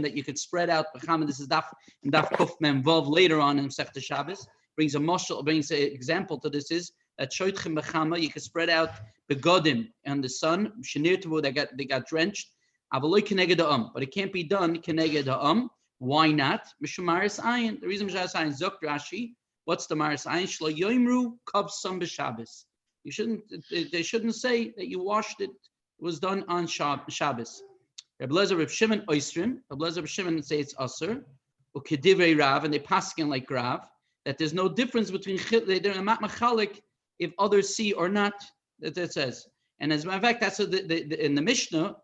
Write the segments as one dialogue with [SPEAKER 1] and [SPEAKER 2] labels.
[SPEAKER 1] that you could spread out. This is Daf Kuf Mem Vav later on in Masechte Shabbos. Brings an example to this is that shoytchem b'chama, you can spread out begodim on the sun. Shenir Tavu, they got drenched. Avaloi keneged ha'am, but it can't be done keneged ha'am. Why not? Mishum maris ayin. The reason maris ayin zok Rashi. What's the maris ayin? Shlo yoimru kav sam b'Shabbos. You shouldn't. They shouldn't say that you washed it. It was done on Shabbos. Rabbi Lezer Reb Shimon oisrim. Rabbi Lezer Reb Shimon say it's aser. U'kedivrei Rav, and they paskin like Rav. That there's no difference between they're not machalik if others see or not. That says, and as a matter of fact, that's in the Mishnah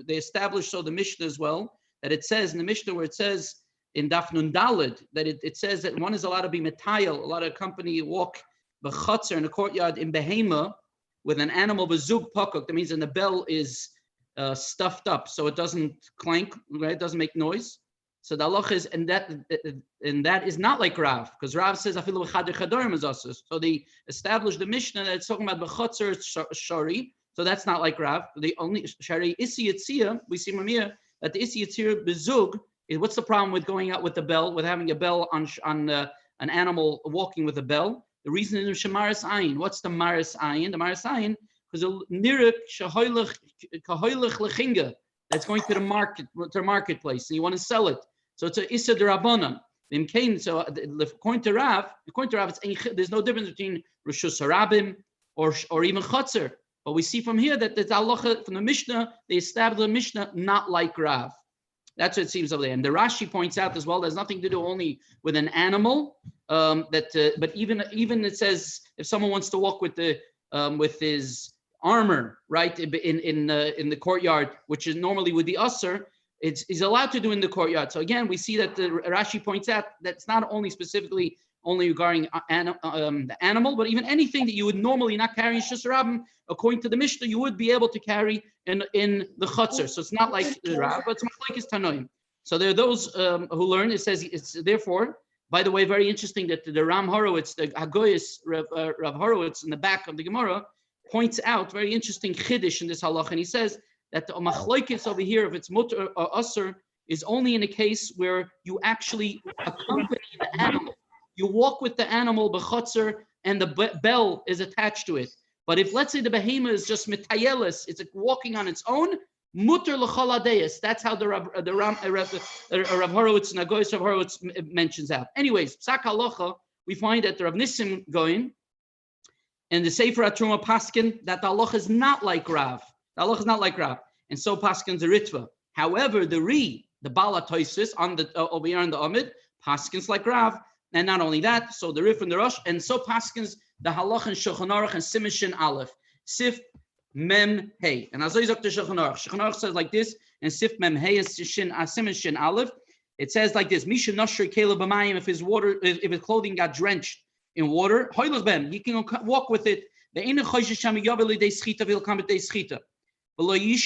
[SPEAKER 1] they established the Mishnah as well, that it says in the Mishnah where it says in Daf Nun Daled that it says that one is allowed to be metayel, allowed to accompany walk b'chotzer in the courtyard in behema with an animal b'zug pakuk. That means when the bell is stuffed up so it doesn't clank, right? It doesn't make noise. So the halach is, and that is not like Rav, because Rav says afilu b'chader chadorim is also. So they established the Mishnah that it's talking about b'chotzer shari. So that's not like Rav. The only shari isi yitzia, we see from here that the isi yitzia bezug is, what's the problem with going out with the bell, with having a bell on an animal walking with a bell? The reason is shemaris ayin. What's the maris ayin? The maris ayin because a nirik shahoylech lechinga that's going to the marketplace, and you want to sell it. So it's a issa derabanan. So according to Rav, there's no difference between reshus harabim or even chotzer. But we see from here that the halacha from the Mishnah, they established the Mishnah not like Rav. That's what it seems over there. And the Rashi points out as well, there's nothing to do only with an animal. But even it says if someone wants to walk with his armor, right, in the courtyard, which is normally with the usher, he's allowed to do in the courtyard. So again, we see that the Rashi points out that it's not only specifically only regarding the animal, but even anything that you would normally not carry in Shusarabim, according to the Mishnah, you would be able to carry in the Chutzner. So it's not like Rav, but it's like it's Tanoim. So there are those who learn. It says it's therefore. By the way, very interesting that the Ram Horowitz, the Hagoyis Rav Horowitz in the back of the Gemara points out very interesting chiddush in this halach, and he says that the machloikis over here, if it's mutter or usser, is only in a case where you actually accompany the animal. You walk with the animal b'chotzer, and the bell is attached to it. But if, let's say, the behemoth is just mitayelis, it's walking on its own, mutter l'chol adayis. That's how the Rav Horowitz, Nagoyis Rav Horowitz mentions out. Anyways, psak halacha, we find that the Rav Nissim going, and the Sefer HaTruma Paskin, that the halacha is not like Rav. The halacha is not like Rav. And so Paskin's a Ritva. However, the Bala Toisis, over here on the Amid, Paskin's like Rav. And not only that, so the Rif and the Rosh, and so Paskins, the Halach and Shulchan Aruch and Siman Shin Aleph, Sif Mem Hey. And as I the Shulchan Aruch says like this, and Sif Mem Hey is Siman Shin Aleph. It says like this: Misha Nashri Caleb B'mayim, if his clothing got drenched in water, Hoylach Bem, he can walk with it. The Ein Choishes Sham Yaveli De Schita will come at De Schita. But he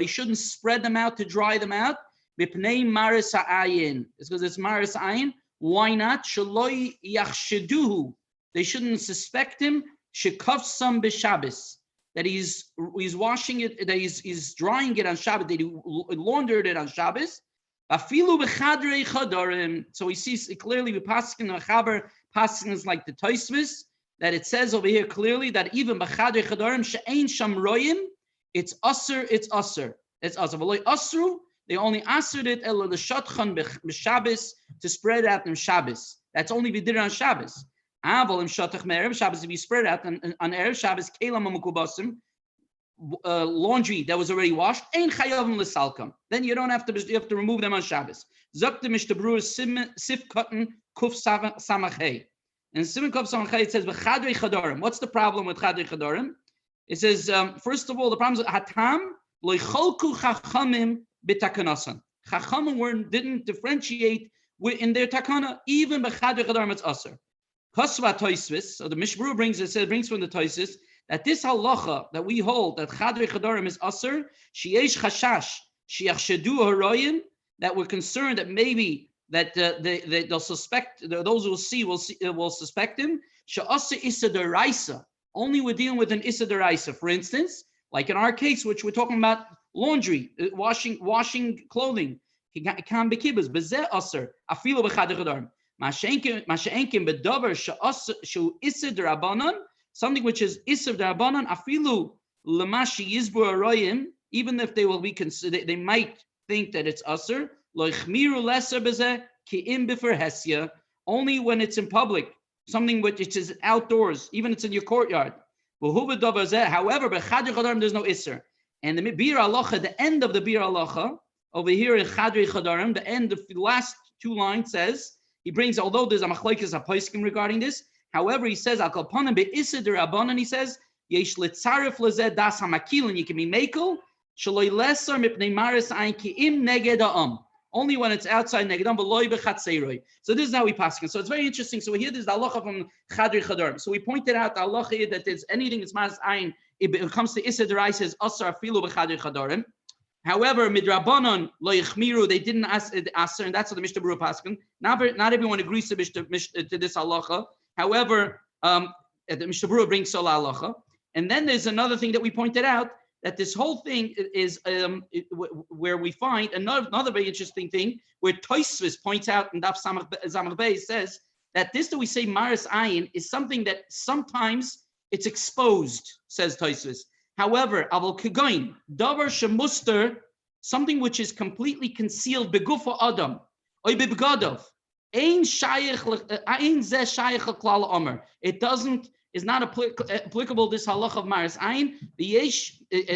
[SPEAKER 1] shouldn't spread them out to dry them out. B'pnei maris ha'ayin. It's because it's maris ha'ayin. Why not? Shaloi yachsheduhu. They shouldn't suspect him. Shekavsam b'Shabbos. That he's washing it. That he's drying it on Shabbos. That he laundered it on Shabbos. Afilu b'chadrei chadarim. So we see clearly with Paskin and Chaber, Paskin is like the Tosfos, that it says over here clearly that even b'chadrei chadarim she'ein sham royim, it's usher. It's usher. V'loi asru. They only answered it elo l'shatchan b'Shabbos, to spread out on Shabbos. That's only we did it on Shabbos. Aval im shatach me'erev Shabbos, if you spread out on erev Shabbos, kelam ha'mukubasim, laundry that was already washed, ein chayavim l'salkam. Then you don't have to. You have to remove them on Shabbos. Zok the Mishnah sif cotton kuf samachei. And Simon kuf samachei it says v'chadrei chadarim. What's the problem with chadrei chadarim? It says first of all the problem is hatam loicholku chachamim. B'takanasan. Chachamim didn't differentiate in their takana, even b'chadrei chadarim it's aser. Kasva Tosfos, so the Mishbru brings from the Tosfos that this halacha that we hold that chadrei chadarim is aser, sheyesh chashash sheyachshedu haroyim, that we're concerned that maybe that they'll suspect, those who will suspect him. She'aser issa deraisa. Only we're dealing with an issa deraisa. For instance, like in our case, which we're talking about laundry, washing clothing. Can be kibbutz, bezeh aser, afilu b'chadei chadarim. Masha'enkim bedavar shu iser d'Rabbanan, something which is iser d'Rabbanan, afilu l'mashi yizbu aroyim, even if they will be considered, they might think that it's aser. Lo ichmiru leser bezeh ki im b'fer hesya, only when it's in public, something which is outdoors, even it's in your courtyard. However, b'chadei chadarim there's no iser. And the bir halacha, the end of the bir halacha over here in Chadrei Chadarim, the end of the last two lines says, he brings, although there's a machlokes a poskim regarding this, however, he says, al kolpanim be'ised rabbanan, he says, yesh litzaref lezeh das hamakil, and you can be mekel, shaloi lesar mipnei maris ayin ki im neged ha'am. Only when it's outside neged ha'am, v'loi b'chatzeiroi. So this is how we pass it. So it's very interesting. So here there's the halacha from Chadrei Chadarim. So we pointed out the halacha that there's anything that's maris ayin, it comes to ised derai, says asar afilu b'chadrei chadarim. However, midrabanon lo yichmiru, they didn't ask and that's what the Mishnah Berurah paskin. Not everyone agrees to this halacha. However, the Mishnah Berurah brings sola halacha. And then there's another thing that we pointed out, that this whole thing is where we find another very interesting thing, where Tosfos points out in Daf Samach Bey says that this that we say maris ayin is something that sometimes it's exposed, says Tosfos. However, aval kegoin davar shemuster, something which is completely concealed begufa adam oy bebgadov ein shayich ein ze shayich klal omer. It is not applicable this halacha of maris ayin.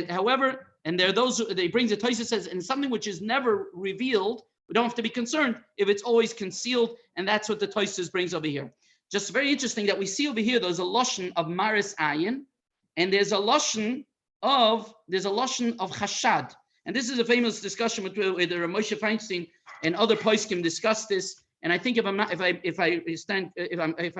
[SPEAKER 1] However, and there are those they brings the Tosfos says, and something which is never revealed, we don't have to be concerned if it's always concealed, and that's what the Tosfos brings over here. Just very interesting that we see over here. There's a lashon of maris ayin, and there's a lashon of chashad, and this is a famous discussion with Moshe Feinstein and other poskim discussed this. And I think if I'm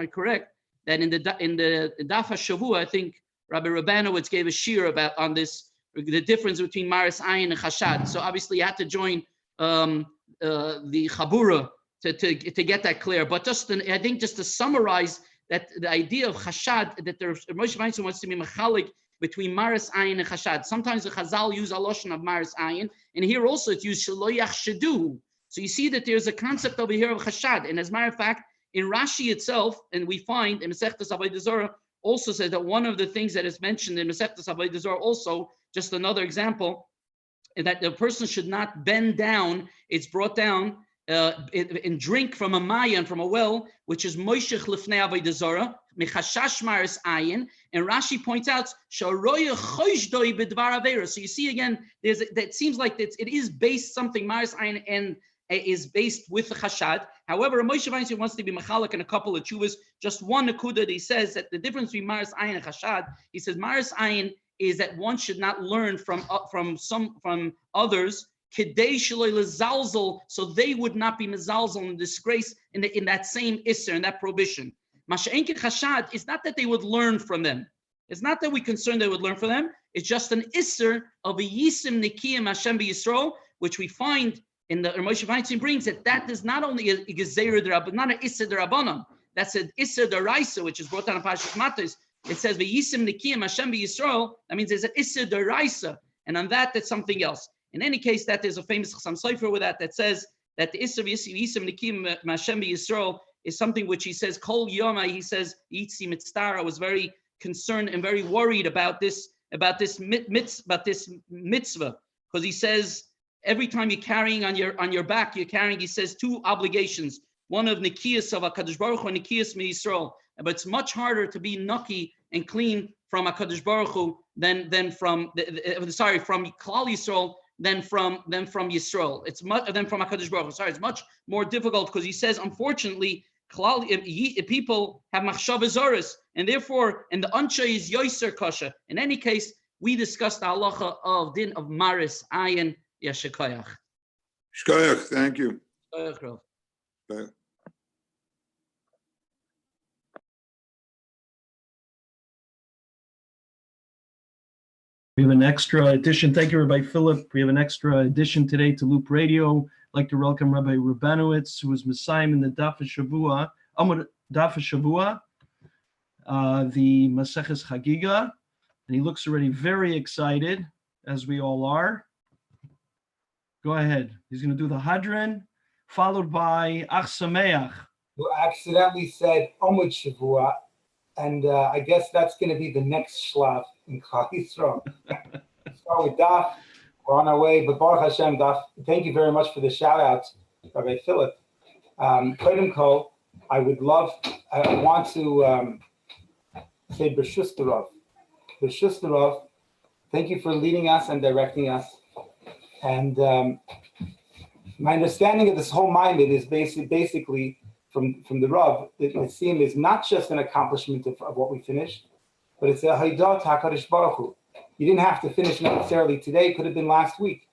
[SPEAKER 1] correct, that in the Daf Hashavua, I think Rabbi Rubanowitz gave a shiur on this, the difference between maris ayin and chashad. So obviously you had to join the Chaburah to get that clear. But I think just to summarize that the idea of chashad, that Moshe Feinstein wants to be mechalik between maris ayin and chashad. Sometimes the Chazal use a loshon of maris ayin, and here also it's used shelo yachshedu. So you see that there's a concept over here of chashad. And as a matter of fact, in Rashi itself, and we find in Masechte Chagigah also says that one of the things that is mentioned in Masechte Chagigah also, just another example, that the person should not bend down. It's brought down and drink from a mayan, from a well, which is moishech lifnei avodah zarah, mechashash maris ayin. And Rashi points out sharoya choishdoi b'dvar avera. So you see again, that seems like it is based something maris ayin and is based with the chashad. However, Moshe Feinstein wants to be mechalek in a couple of chuvas. Just one nakuda that he says that the difference between maris ayin and chashad. He says maris ayin is that one should not learn from others, kedei shaloi lezalzel, so they would not be mezalzel in disgrace in that same isser, in that prohibition. Masha'enkin chashad is not that they would learn from them. It's not that we concerned they would learn from them. It's just an isser of a yisim nikiyim Hashem b'Yisrael, which we find in the Moshe Feinstein brings that is not only a gezeira derabbanan, not an isser derabbanan. That's an isser deraisa, which is brought down in Parashat Matos. It says v'yisim nikiyim Hashem b'Yisrael. That means there's an isser deraisa, and on that's something else. In any case, that there's a famous Chassam Sofer with that says that the isser v'yisim nikiyim Hashem b'Yisrael is something which he says kol yoma. He says yitzi mitzvah. I was very concerned and very worried about this mitzvah, because he says every time you're carrying on your back, you're carrying. He says two obligations: one of nikiyas of HaKadosh Baruch Hu and nikiyas miYisrael. But it's much harder to be nucky and clean from HaKadosh Baruch Hu than from Klal Yisrael than from Yisrael. It's much than from HaKadosh Baruch Hu. Sorry, it's much more difficult because he says, unfortunately, people have machshava zoros, and therefore, and the ansha is yoiser kasha. In any case, we discussed the halacha of din of maris ayin yashikoyach.
[SPEAKER 2] Shkoyach, thank you.
[SPEAKER 1] Shkoyach, Rov.
[SPEAKER 2] Bye.
[SPEAKER 3] We have an extra edition. Thank you, Rabbi Philip. We have an extra edition today to Loop Radio. I'd like to welcome Rabbi Rubanowitz, who is Messiah in the Daf Hashavua, the Masechte Chagigah, and he looks already very excited, as we all are. Go ahead. He's going to do the Hadran, followed by Ach Sameach.
[SPEAKER 4] You accidentally said Omid Shavua, and I guess that's going to be the next shlav in Klal Yisrael. Start with Daf. We're on our way, but Baruch Hashem, Daf. Thank you very much for the shout out, Rabbi Philip. Kodem Kol, I want to say B'shus Rov. B'shus Rov, thank you for leading us and directing us. And my understanding of this whole Maimed is basically from the Rav, the Siyum is not just an accomplishment of what we finished, but it's a Haidat HaKadosh Baruch Hu. You didn't have to finish necessarily today, it could have been last week.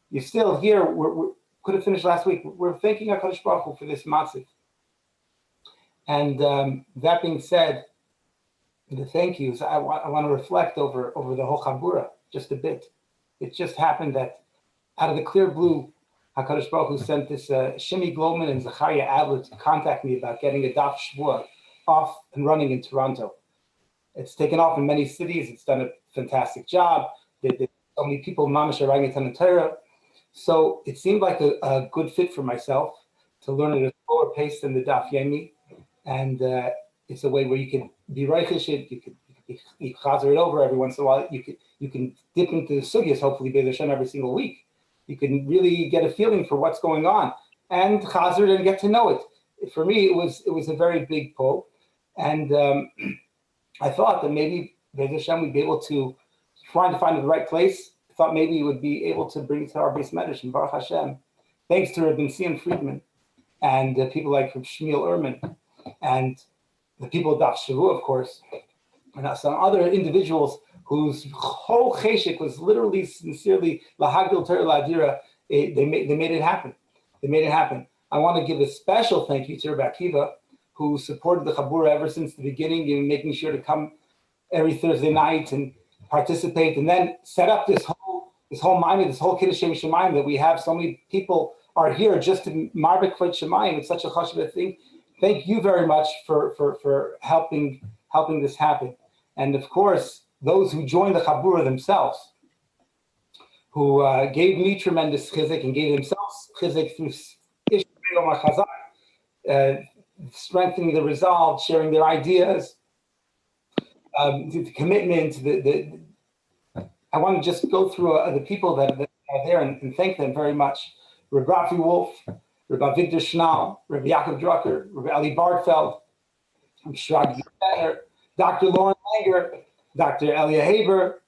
[SPEAKER 4] You're still here, we could have finished last week. We're thanking HaKadosh Baruch Hu for this matzah. And that being said, the thank yous, I want to reflect over the whole Chaburah just a bit. It just happened that out of the clear blue, HaKadosh Baruch Hu sent this Shimi Glowman and Zachariah Adler to contact me about getting a Daf Hashavua off and running in Toronto. It's taken off in many cities. It's done a fantastic job. There's so many people, Mamash Arang and Torah. So it seemed like a good fit for myself to learn at a slower pace than the Daf Yomi. And it's a way where you can be reichish it, you chazer it over every once in a while. You can dip into the sugyas, hopefully Be'ez Hashem every single week. You can really get a feeling for what's going on and chazer it and get to know it. For me, it was a very big pull. And I thought that maybe Be'ez Hashem we'd be able to find the right place. I thought maybe we would be able to bring it to our base medrash and Baruch Hashem. Thanks to Rabbi Sion Friedman and people like Shmuel Ehrman and the people of Daf Hashavua, of course, and some other individuals whose whole cheshik was literally, sincerely, lahagdil Torah la'adira. They made it happen. They made it happen. I want to give a special thank you to Rabbi Akiva, who supported the Chaburah ever since the beginning, and making sure to come every Thursday night and participate, and then set up this whole Maimed, this whole Kiddush Shem Shemayim that we have. So many people are here just to marbek kvod Shemayim. It's such a chashuv thing. Thank you very much for helping this happen. And of course, those who joined the Chaburah themselves, who gave me tremendous chizik and gave themselves chizik through strengthening the resolve, sharing their ideas, the commitment. I want to just go through the people that are there and thank them very much. Rabbi Wolf, Rabbi Victor Schnall, Rabbi Yaakov Drucker, Rabbi Ali Bartfeld, Shrag Benner, Dr. Lauren Langer, Dr. Elia Haber,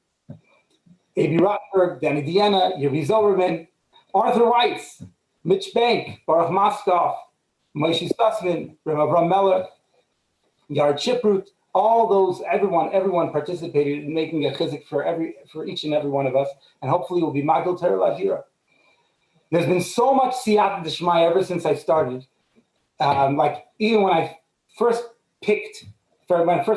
[SPEAKER 4] A.B. Rotberg, Danny Deanna, Yerbi Zilberman, Arthur Weiss, Mitch Bank, Baruch Moskoff, Moshe Sussman, Rabbi Avram Meller, Yard Chiprut, all those, everyone participated in making a chizik for each and every one of us, and hopefully will be Magdal Torah Ladira. There's been so much siyata d'shmaya ever since I started. Like even when I first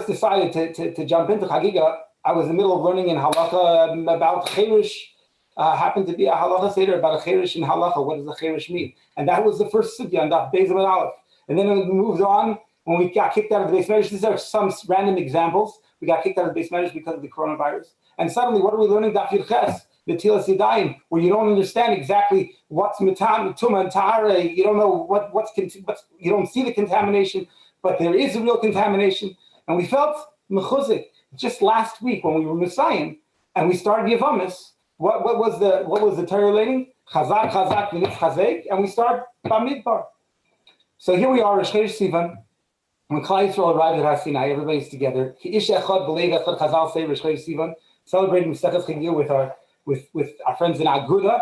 [SPEAKER 4] decided to jump into Chagigah, I was in the middle of learning in halacha about cherish. Happened to be a halacha seder about a cherish in halacha. What does a cherish mean? And that was the first sugya on Daf Beis Amud Aleph. And then we moved on. When we got kicked out of the base medrash, these are some random examples. We got kicked out of the base medrash because of the coronavirus. And suddenly, what are we learning? Daf Yud Ches, the Tilas Yadayim, where you don't understand exactly what's mitam, tuma, and tahara. You don't know what's you don't see the contamination, but there is a real contamination. And we felt mechuzik just last week when we were Messiahim and we started Yavamis. What was the Torah learning? Chazak, v'nitz chazek, and we start Bamidbar. So here we are, Rosh Chodesh Sivan. When Klal Yisrael arrived at Har Sinai, everybody's together. Ish echad b'leiv echad, Chazal say Rosh Chodesh Sivan, celebrating Masechte Chagigah with our friends in Agudah.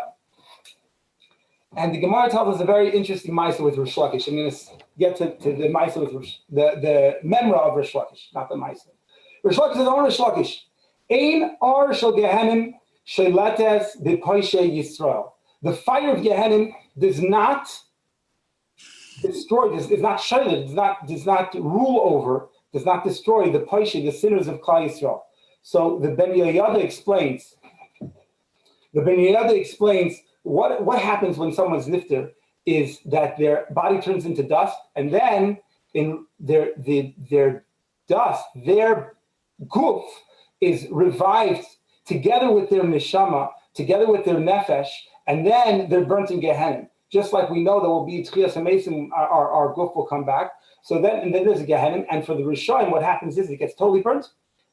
[SPEAKER 4] And the Gemara tells us a very interesting ma'aseh with Rosh Lakish. I'm going to get to the ma'aseh with the memra of Rosh Lakish, not the ma'aseh. Rosh Lakish is on Rosh Lakish. Ein or shel Gehenim shelates b'poishe Yisrael. The fire of Gehenim does not destroy, does not shayla, does not rule over, does not destroy the poishe, the sinners of Klal Yisrael. So the Ben Yehoyada explains. What happens when someone's nifter is that their body turns into dust, and then in their dust, their guf is revived together with their neshama, together with their nefesh, and then they're burnt in Gehenna. Just like we know there will be Tchias HaMesim, our guf will come back. So then there's a Gehenna, and for the Rishonim, what happens is it gets totally burnt,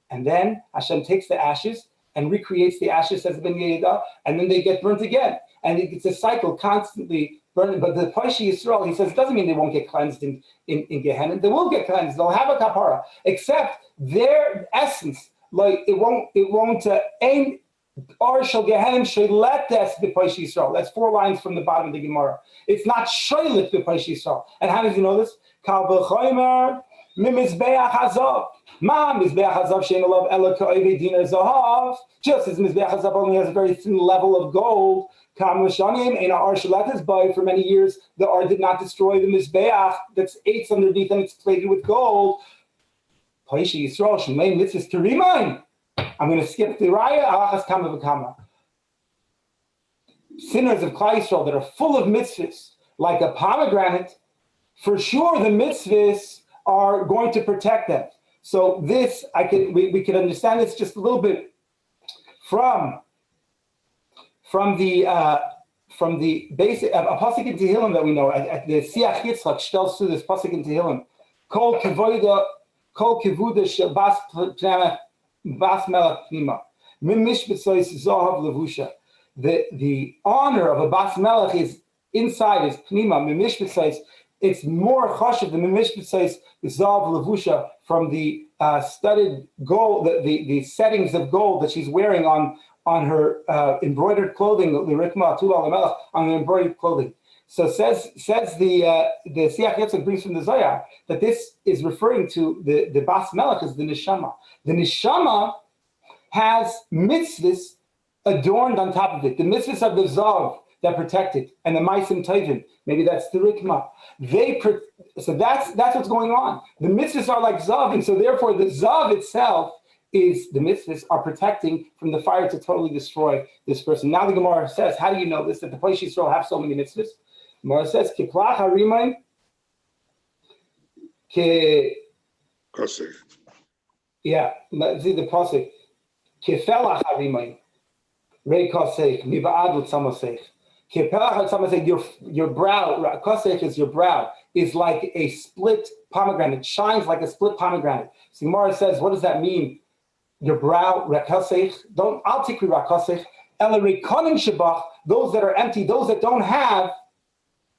[SPEAKER 4] and then Hashem takes the ashes and recreates the ashes as Ben Yehuda, and then they get burnt again. And it's a cycle constantly burning. But the Paishi Yisrael, he says, it doesn't mean they won't get cleansed in Gehenna. They will get cleansed. They'll have a kapara, except their essence, like it won't aim or shall Gehenna sheiletes b'Paishi Yisrael. That's 4 lines from the bottom of the Gemara. It's not sheilet b'Paishi Yisrael. And how does he know this? Kal v'chomer mimizbeach hazav. Ma mizbeach hazav shein alav ela ka'evei dinar zahav. Just as mizbeach hazav only has a very thin level of gold. Kam l'shanim ein ha'ar sheletes by. For many years, the ar did not destroy the mizbeach that's 8 underneath and it's plated with gold. Paishi Yisrael shemay mitzvahs terimain. I'm going to skip the raya. Alachas kama v'kama. Sinners of Klal Yisrael that are full of mitzvahs, like a pomegranate, for sure the mitzvahs are going to protect them. So this, we can understand this just a little bit from the basic a pasuk in Tehillim that we know. At the Siach Yitzchak tells through this pasuk in Tehillim, Kol kivuda shel bas melech pnima, mimish b'tzois zohav levusha. The honor of a bas melech is inside, is pnima, mimish b'tzois. It's more chashuv than mimish b'tzois zohav levusha, from the studded gold, the settings of gold that she's wearing on her embroidered clothing, the rikma atu al melech, on the embroidered clothing. So says the Siach Yitzchak brings from the Zohar that this is referring to the Bas Melech as the Neshama. The Neshama has mitzvahs adorned on top of it. The mitzvahs of the Zav that protect it, and the Maisim Tovim, maybe that's the Rikma. So that's what's going on. The mitzvahs are like Zav, and so therefore the Zav itself is the mitzvahs are protecting from the fire to totally destroy this person. Now the Gemara says, how do you know this? That the Paishi Yisrael have so many mitzvahs? Gemara says, Kiplach harimain ke.
[SPEAKER 2] Kosek.
[SPEAKER 4] Yeah, let's see the pasuk. Kefelach harimain rei kosek miba'ad l'tzamasech. Kepelach l'tzamasech, your brow, kosek is your brow, is like a split pomegranate. It shines like a split pomegranate. So Gemara says, what does that mean? Your brow, rakosech. Don't al tikri rakosech. Ela rekonim shabach. Those that are empty, those that don't have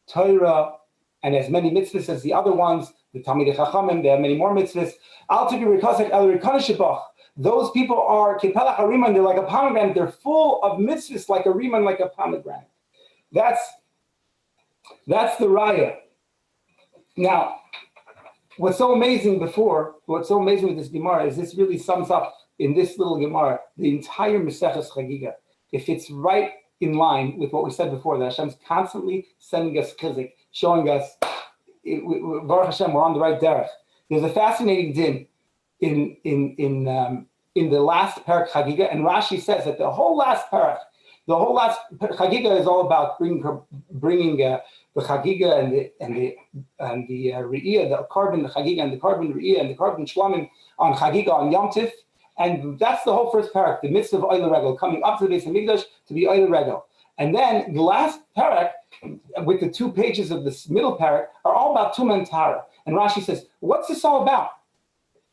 [SPEAKER 4] Torah and as many mitzvahs as the other ones, the Talmidei Chachamim, they have many more mitzvahs. Al tikri rakosech el rekonim shabach. Those people are kepelach hariman. They're like a pomegranate. They're full of mitzvahs, like a riman, like a pomegranate. That's the raya. Now, what's so amazing with this Gemara is this really sums up in this little Gemara the entire Masechte Chagigah. If it's right in line with what we said before, that Hashem's constantly sending us chizik, showing us, Baruch Hashem, we're on the right derech. There's a fascinating din in the last parak Chagigah, and Rashi says that the whole last Chagigah is all about bringing the Chagigah and the Re'iyah, the carbon, the Chagigah, and the carbon Re'iyah, and the carbon Shlamim on Chagigah on Yom Tif. And that's the whole first parak, the mitzvah of Oile Regel, coming up to the Beis Hamikdash to be Oile Regel. And then the last parak, with the 2 pages of this middle parak, are all about Tumah and Tara. And Rashi says, what's this all about?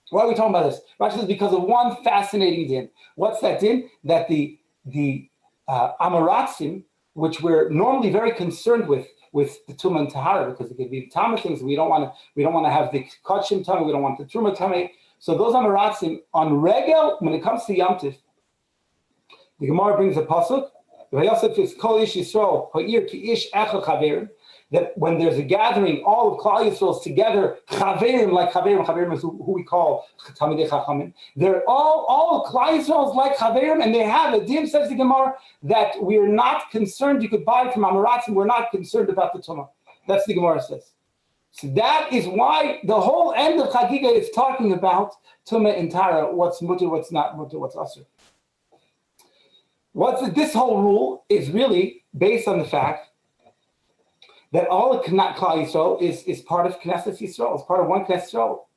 [SPEAKER 4] Why are we talking about this? Rashi says, because of one fascinating din. What's that din? That the Amaratzim, which we're normally very concerned with the Tumah and Tahara, because it could be Tama things. We don't want to have the Kodshim Tumah, we don't want the Truma Tumah. So those Amaratzim on Regel, when it comes to Yom Tif, the Gemara brings a pasuk. That when there's a gathering, all of Klal Yisrael together, chaverim, like chaverim is who we call Talmidei Chachamim. They're all Klal Yisrael is like chaverim, and they have a din, says the Gemara, that we are not concerned. You could buy from Amaratzim. We're not concerned about the Tumah. That's the Gemara says. So that is why the whole end of Chagigah is talking about Tumah and Tara, what's mutter, what's not mutter, what's asur. This whole rule is really based on the fact that all of Klal Yisrael is part of Knesset Yisrael, it's part of one Knesset Yisrael,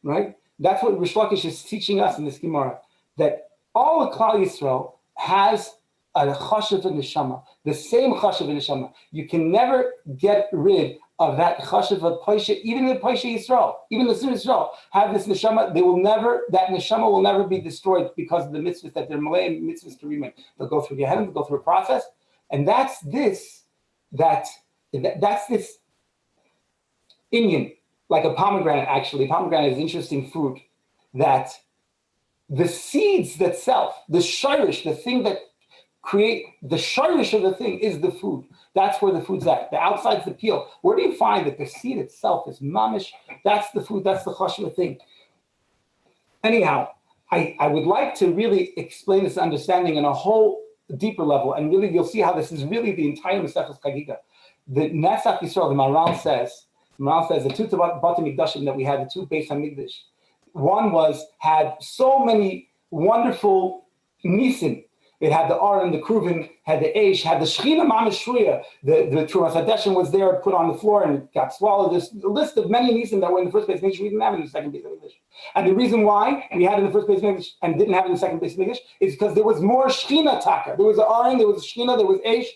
[SPEAKER 4] right? That's what Rish Lakish is teaching us in this Gemara, that all of Klal Yisrael has a chashav and neshama, the same chashav and neshama. You can never get rid of that chashav of Paisha, even the Paisha Yisrael, even the Sin Yisrael have this neshama. That neshama will never be destroyed because of the mitzvahs that they're malay and mitzvahs to remain. They'll go through Gehenna, they'll go through a process, and that's this Indian, like a pomegranate. Actually, pomegranate is interesting fruit that the seeds itself, the shirish, the thing that create the shirish of the thing is the food. That's where the food's at. The outside's the peel. Where do you find that the seed itself is mamish? That's the food. That's the chashuva thing. Anyhow, I would like to really explain this understanding in a whole deeper level, and really you'll see how this is really the entire Masechte Chagigah. The Nesach Yisrael, the Maral says the two Batim Mikdashim that we had, the two Beis Hamikdash. One had so many wonderful nisim. It had the Aron, the Kruvin, had the Eish, had the Shechina Mamash Shruya. The Trumas Hadeshin was there, put on the floor, and got swallowed. There's a list of many nisim that were in the first base Mikdash. We didn't have it in the second base Mikdash. And the reason why we had it in the first base Mikdash and didn't have it in the second base Mikdash is because there was more Shechina Taka. There was an Aron, there was a Shechina, there was Eish.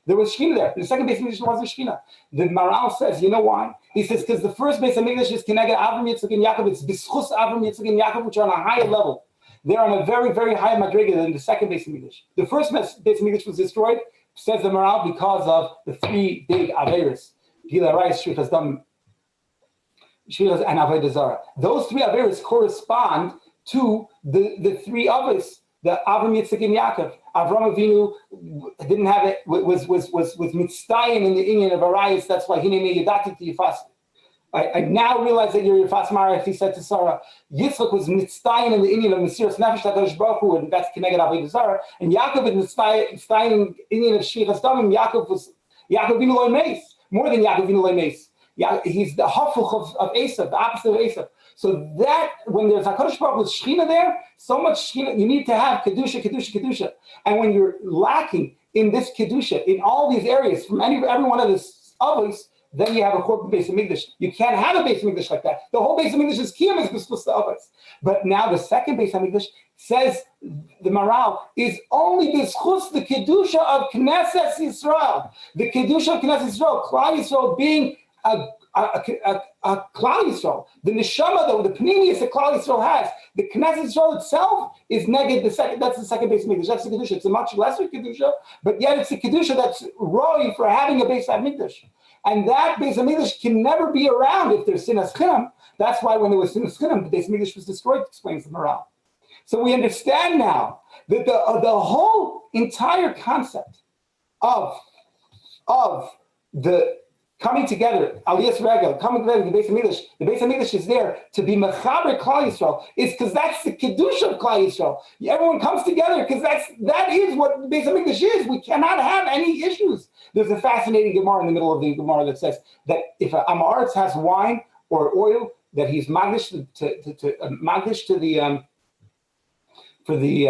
[SPEAKER 4] There was Shechina there. In the second base Mikdash there wasn't Shechina. The Maral says, you know why? He says, because the first base Mikdash is Keneged Avram Yitzchak and Yaakov. It's B'schus Avram Yitzchak and Yaakov, which are on a higher level. They're on a very, very high madriga than the second base Mikdash. The first base Mikdash was destroyed, says the Maral, because of the three big Averis. Gila Rais, Shvichas Dam, Shvichas, and Avodah Zarah. Those three Averis correspond to the three others, the Avram, Yitzchak, and Yaakov. Avram Avinu didn't have it, was mitzdayin in the Indian of Arias. That's why he named Yedati to Yifas. I now realize that you're Yifas Mara, he said to Sarah. Yitzchak was mitzdayin in the Indian of Mesiras Nefesh HaKadosh Baruch Hu, and that's Keneged Avodah Zarah. And Yaakov is mitzdayin in the Indian of Shvichas Damim. Yaakov Avinu Lo Meis, more than Yaakov Avinu Lo Meis. He's the hafuch of Esav, the opposite of Esav. So that when there's HaKadosh Baruch Hu with Shechina there, so much Shechina, you need to have Kedusha. And when you're lacking in this Kedusha, in all these areas, from every one of the others, then you have a corporate base of Mikdash. You can't have a base of Mikdash like that. The whole base of Mikdash is Kiyam, is B'schus the others. But now the second base of Mikdash says, the Maral, is only B'schus the Kedusha of Knesset Yisrael. The Kedusha of Knesset Yisrael, Klal Yisrael being a Klal Yisrael, the neshama, the panemius that Klal Yisrael has, the Knesset Yisrael itself is neged the second. That's the second base Mikdash. That's the kedusha. It's a much lesser kedusha, but yet it's a kedusha that's roy for having a base Mikdash. And that base Mikdash can never be around if there's sinas chinam. That's why when there was sinas chinam, the base Mikdash was destroyed. Explains the Maral. So we understand now that the whole entire concept of the coming together, Aliyas Regel, coming together, the Beis Hamikdash is there to be Mechaber Klal Yisrael, is because that's the Kedusha of Klal Yisrael. Everyone comes together because that is what the Beis Hamikdash is. We cannot have any issues. There's a fascinating Gemara in the middle of the Gemara that says that if an Amaretz has wine or oil that he's magdish to the for the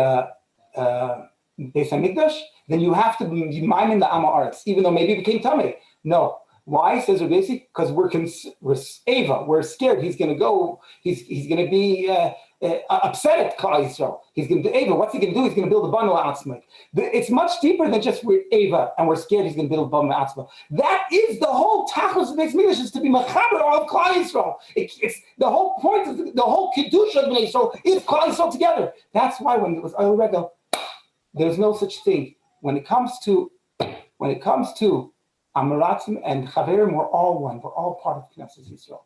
[SPEAKER 4] Beis Hamikdash, then you have to be miming the Amaretz, even though maybe it became Tameh. No. Why, says Rabbi? Because we're Ava. We're scared. He's going to go. He's going to be upset at Klal Yisrael. He's going to do Ava. What's he going to do? He's going to build a bundle of Atzmai. It's much deeper than just we're Ava and we're scared. He's going to build a bundle of Atzmai. That is the whole tachlis of Beis Mikdash, is to be mechaber all of Klal Yisrael. It's the whole point of the whole kedusha of Bnei Yisrael is Klal Yisrael together. That's why when it was Oil Regel, there's no such thing. When it comes to Amaratzim and Chaverim, we're all one. We're all part of Knesset Yisrael.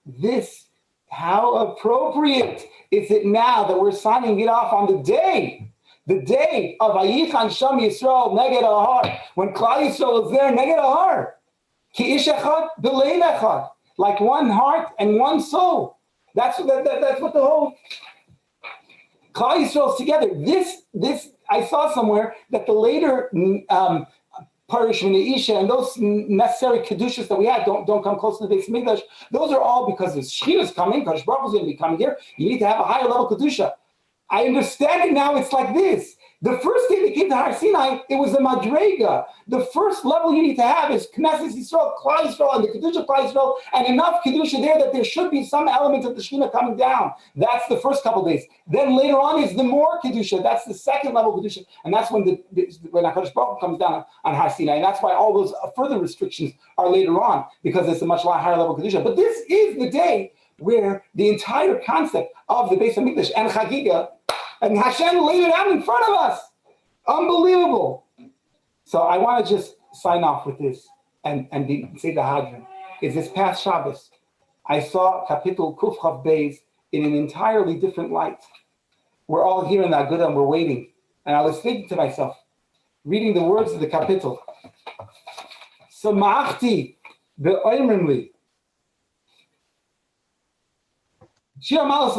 [SPEAKER 4] This, how appropriate is it now that we're signing it off on the day of Vayichan Sham Yisrael Neged Ahar, when Klal Yisrael is there Neged Ahar, Ki Ish Echad B'Lein Echad, like one heart and one soul. That's what the whole Klal Yisrael is together. This I saw somewhere that the later Parish and Isha and those necessary kedushas that we had don't come close to the Beis Mikdash. Those are all because the Shechina is coming. Kadosh Baruch Hu is going to be coming here. You need to have a higher level kedusha. I understand it now. It's like this. The first day they came to Har Sinai, it was a madrega. The first level you need to have is Knesset Yisrael, Klal Yisrael, and the Kedusha Klal Yisrael, and enough Kedusha there that there should be some element of the Shekhinah coming down. That's the first couple days. Then later on is the more Kedusha. That's the second level of Kedusha. And that's when when HaKadosh Baruch Hu comes down on Har Sinai. And that's why all those further restrictions are later on, because it's a much higher level of Kedusha. But this is the day where the entire concept of the Beis HaMikdash and Chagigah, and Hashem laid it out in front of us. Unbelievable. So I want to just sign off with this and say the Hadron. Is this past Shabbos, I saw Kapitel Kuf Chav Beis in an entirely different light. We're all here in the Agudah and we're waiting. And I was thinking to myself, reading the words of the Kapitel, Samachti be'oimrim li. How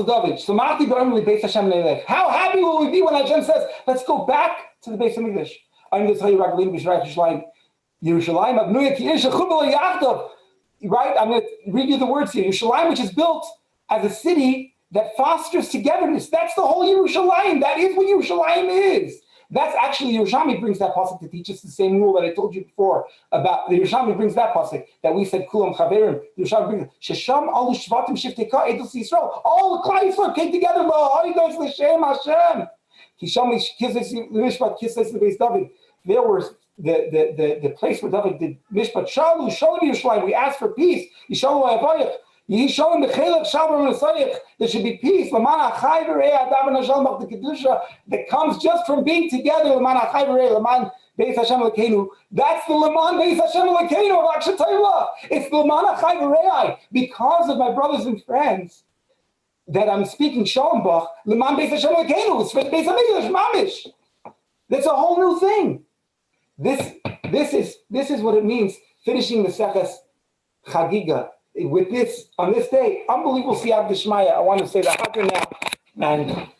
[SPEAKER 4] happy will we be when Hashem says, let's go back to the Beis HaMikdash. I'm going to tell you, right? I'm going to read you the words here. Yerushalayim, which is built as a city that fosters togetherness. That's the whole Yerushalayim. That is what Yerushalayim is. That's actually, Yerushalmi brings that pasuk to teach us the same rule that I told you before about, the Yerushalmi brings that pasuk that we said, Kulam Chaverim. Yerushalmi brings, Shesham alu shvatim shifteka edus Yisrael. All the Klal Yisrael came together, L'Haidos L'Shem Hashem. Kisham kisses Mishpat, kisses the Beis David. There was the place where David did Mishpat. Shalu, Shalom Yerushalayim. We asked for peace. Yishalu Avayach. There should be peace. The Kedusha that comes just from being together. That's the Leman Beis Hashem Elokeinu of Akshatayla. It's the Leman Achai V'Rei. Because of my brothers and friends that I'm speaking Shalom Bach, Leman Beis Hashem Elokeinu. It's for the Beis HaMikdash Mamish. That's a whole new thing. This is what it means. Finishing the Seches Chagigah. With this, on this day, unbelievable Siyad D'Shmaya. I want to say the Hadron now. And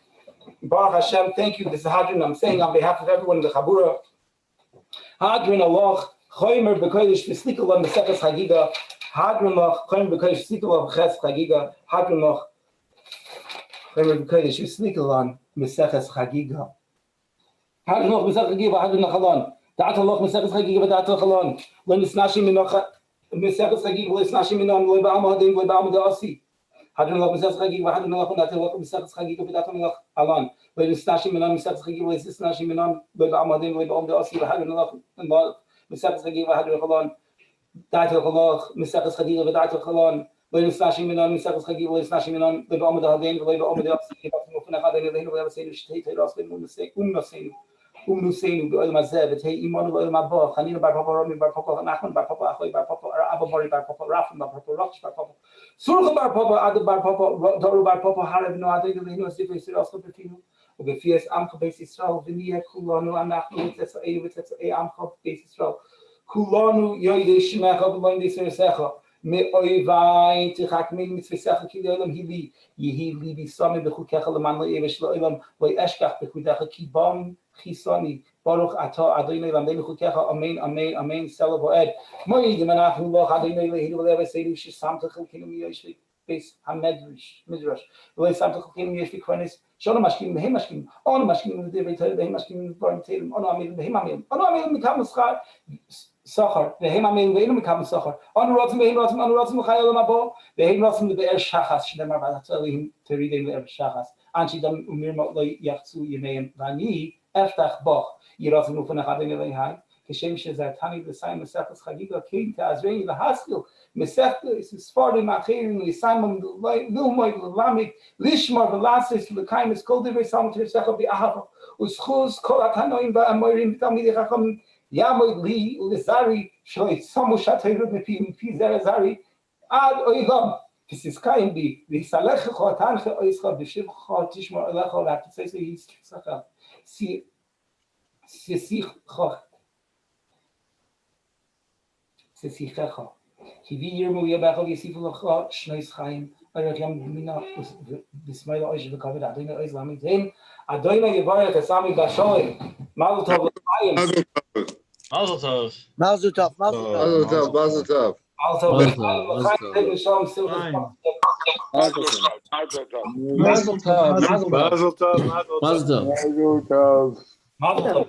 [SPEAKER 4] Baruch Hashem, thank you. This is Hadron I'm saying on behalf of everyone in the Chaburah. Hadron Allah, Choymer B'Kodesh V'Slikal on Masechte Chagigah. Hadron Allah, Choymer B'Kodesh V'Slikal on Ches Chagigah. Hadron Allah, Choymer B'Kodesh V'Slikal on Masechte Chagigah. Hadron Allah, Masechte Chagigah, Hadron Allah, Da'at Allah, Masechte Chagigah, Da'at Allah, When it's Nashim Minocha, Masechte Chagigah, When it's Nashim Minon, Lo Ba'am Hadim, Lo Ba'am Da'asi. Hadron Allah, Masechte Chagigah, Hadron Allah, Da'at Allah, Masechte Chagigah, Da'at Allah, When it's Nashim Minon, Masechte Chagigah, When it's Nashim Minon, Lo Ba'am Hadim, Lo Ba'am Da'asi. Hadron Allah, Masechte Chagigah, Hadron Allah, Da'at Allah, Masechte Chagigah, Da'at Allah. When it's Nashim Minon, Masechte Chagigah, When it's Nashim Minon, Lo Ba'am Hadim, Lo Ba'am Da'asi. Umnuseinu be'olam hazeh v'tei imanu be'olam haba Chanina bar Papa Rami bar Papa Nachman bar Papa Achoy bar Papa Abba Bari bar Papa Rafim bar Papa Rosh bar Papa Surcha bar Papa Ad bar Papa Doru bar Papa Harav no Adei Lehinu Asif Yisrael Schopetinu Ubefias Amcha Beis Yisrael V'niyeh Kulanu Anachnu V'tzetzei Amcha Beis Yisrael Kulanu Yoydei Shemecha V'loim D'Yisrael מאויביי תחכמי מצוותיך כי לעולם היא לי יהי לי בשמי בחוקיך למען לא יבש לעולם לא אשכח פקודיך כי בם חיסוני ברוך אתה אדוני למדנו חוקיך אמן אמן אמן סלע ועד מוידים אנחנו לא אדוני להידו ולבסנו ששמת חלקנו מיש בייס המדרש ולא שמת חלקנו מיש בקרנס שאנו משקיעים בהם משקיעים אנו משקיעים לדברי תורה בהם משקיעים לדברים תהילים אנו עמלים בהם עמלים אנו עמלים מכמה שכר Sachar, והם עמלים ואינו מקבלים סחר. אנו רוצים לחיי עולם הבא, והם רוצים לבאר שחס, שנאמר ואתה אלוהים תרידם לבאר שחס. אנשי דם ומרמות לא יחצו ימיהם, ואני אפתח בך, ירוצים לפניך אדוני אלוהי, כשם שזרתני לסיים מסכת חגיגה, כן תעזרני להשכיל, מסכת ספרדים אחרים, לסיים ללמוד ללמד, לשמור ולעשות, לקיים את כל דברי סלמות תרצך באהבה, וזכוז כל התנועים והאמורים ותלמידי חכמים, יעמוד לי ולזרי שלא שמו שתירות מפי זרע זרי עד עולם תזכאים בי ויסלחך ותנחה עוזך בשבחך תשמור עליך ולהתפסך יששכך ששיחך הביא ירמו יבך ויוסיפו לך שנות חיים ארוך יום במינה ושמאל עויש וכבוד אדוני עוז לעמיתיהם אדוני יברך הסמי בשוי מזל טוב לחיים
[SPEAKER 5] Mazel tov.
[SPEAKER 6] Mazel tov.
[SPEAKER 2] Mazel tov.
[SPEAKER 4] Mazel tov.
[SPEAKER 2] Mazel tov.
[SPEAKER 3] Mazel tov.
[SPEAKER 2] Mazel tov.
[SPEAKER 4] Mazel tov.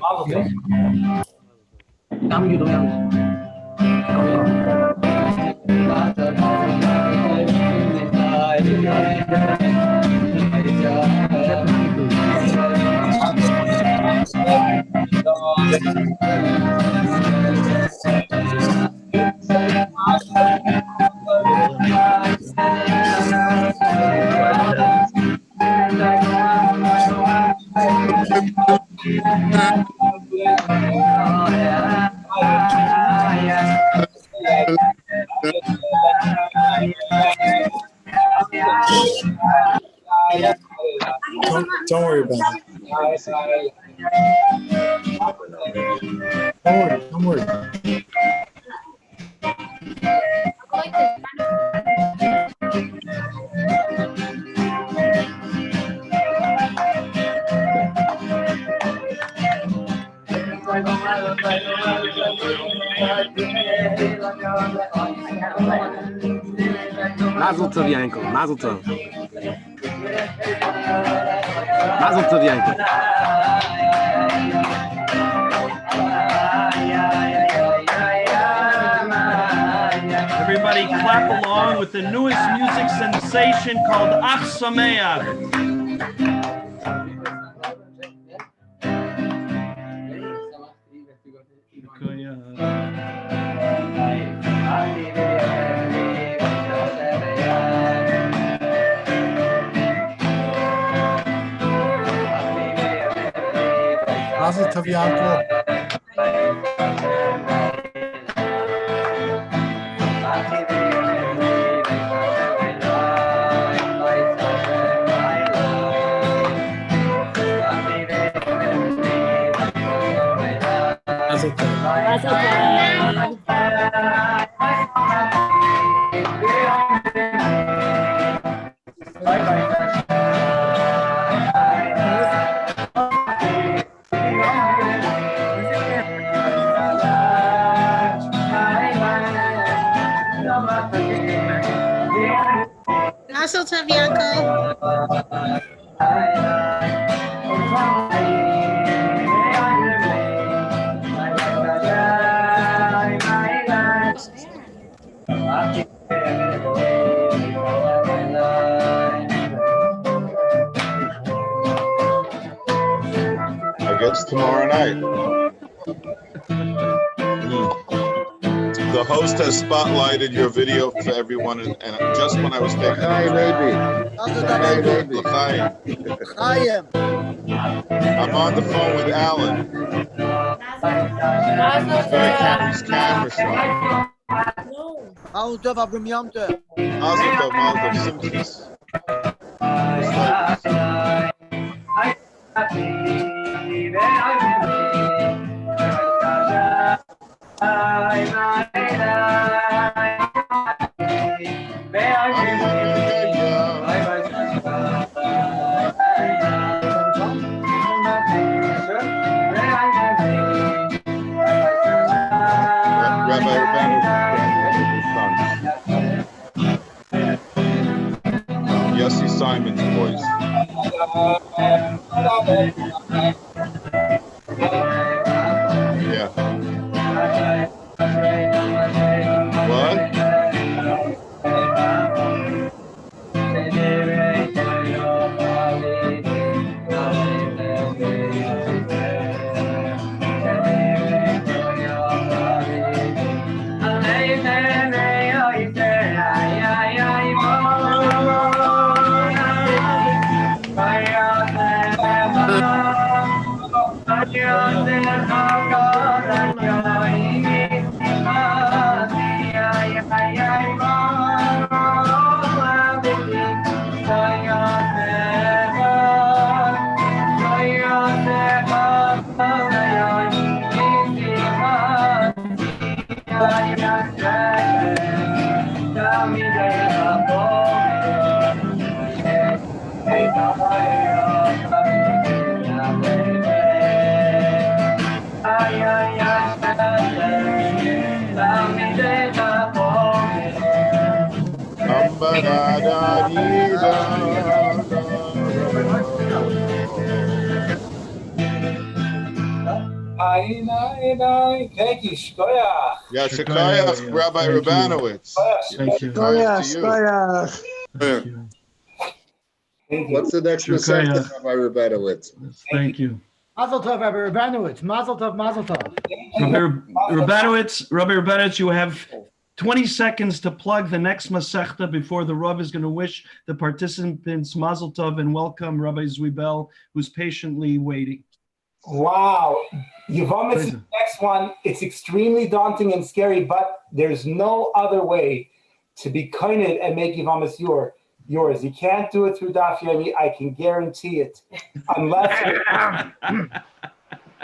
[SPEAKER 6] Don't worry about it. Don't worry.
[SPEAKER 7] Mazel tov, Yankel. Mazel tov. Mazel tov, Yankel.
[SPEAKER 3] Everybody clap along with the newest music sensation called Ach Sameach.
[SPEAKER 6] Mazel tov, Yankel.
[SPEAKER 8] Mazel tov.
[SPEAKER 9] Mazel tov, Yankel.
[SPEAKER 2] I guess tomorrow night. The host has spotlighted your video for everyone, and just when I was taking I'm on the phone with Alan. His camera shot. Mazel tov, Simchas. Rabbi Rubanowitz, Yossi Simon's voice. Yeah. What?
[SPEAKER 4] Thank you, Shkoyach.
[SPEAKER 2] Yeah, Shkoyach, Rabbi
[SPEAKER 3] Thank you.
[SPEAKER 2] Rubanowitz.
[SPEAKER 3] Thank you.
[SPEAKER 2] Shkoyach to you.
[SPEAKER 3] Thank you.
[SPEAKER 4] Thank you.
[SPEAKER 2] What's the next Masechte,
[SPEAKER 3] Shkoyach.
[SPEAKER 2] Rabbi Rubanowitz?
[SPEAKER 3] Thank you.
[SPEAKER 10] Mazel tov, Rabbi Rubanowitz. Mazel tov, mazel tov.
[SPEAKER 3] Rabbi Rubanowitz, you have 20 seconds to plug the next Masechta before the Rav is going to wish the participants Mazel tov and welcome Rabbi Zwiebel, who's patiently waiting.
[SPEAKER 4] Wow. Yevamos is the next one. It's extremely daunting and scary, but there's no other way to be koined and make Yevamos yours. You can't do it through Daf Yomi. I can guarantee it. Unless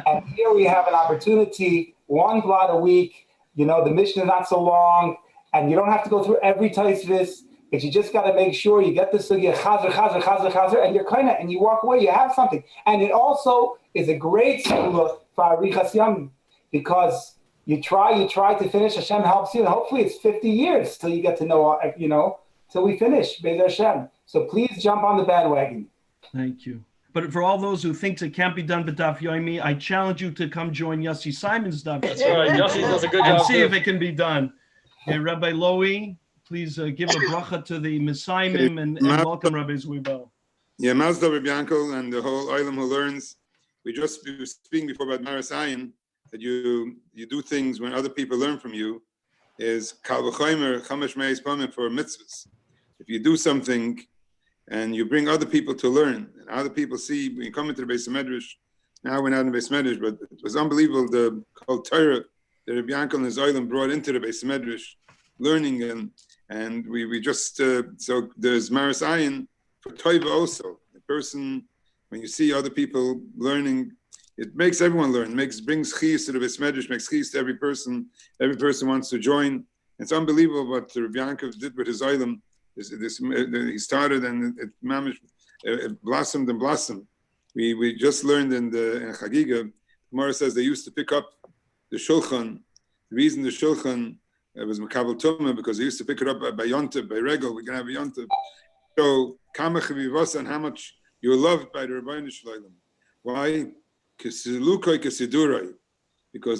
[SPEAKER 4] and here we have an opportunity, one blot a week. You know, the mission is not so long, and you don't have to go through every Taisvis, but you just got to make sure you get the sugya chazer, and you're kind of, and you walk away, you have something. And it also is a great segula for Arichas Yom, because you try to finish, Hashem helps you, and hopefully it's 50 years till you get to know, till we finish, Be'ez Hashem. So please jump on the bandwagon.
[SPEAKER 3] Thank you. But for all those who think it can't be done with Daf Yomi, I challenge you to come join Yossi Simon's Daf
[SPEAKER 5] That's right. Yossi does a good
[SPEAKER 3] and
[SPEAKER 5] job.
[SPEAKER 3] see if it can be done. Yeah, Rabbi Lowy, please give a bracha to the Messiahim and welcome Rabbi Zwiebel.
[SPEAKER 11] Yeah, Mazda Rabbi Yankel and the whole Olam who learns. We were speaking before about Maras Ayin, that you do things when other people learn from you, is Kal V'chomer Chamesh Meis Pamim for mitzvahs. If you do something and you bring other people to learn, and other people see, when you come into the Beis Medrash, now we're not in the Beis Medrash, but it was unbelievable, the whole Torah that Rabbi Yankel and his Olam brought into the Beis Medrash, learning, and we just, so there's Maras Ayin for Toiva also. The person, when you see other people learning, it makes everyone learn, brings chiyus to the Beis Medrash, makes chiyus to every person wants to join. It's unbelievable what Rabbi Yankel did with his Olam. He started and it blossomed and blossomed. We just learned in Chagigah, Gemara says they used to pick up the shulchan. The reason the shulchan was makabel tumah because they used to pick it up by yontiv, by regel. We can have a yontiv. So kama chavivasa and how much you were loved by the Rebbeinu Shalom. Why? Because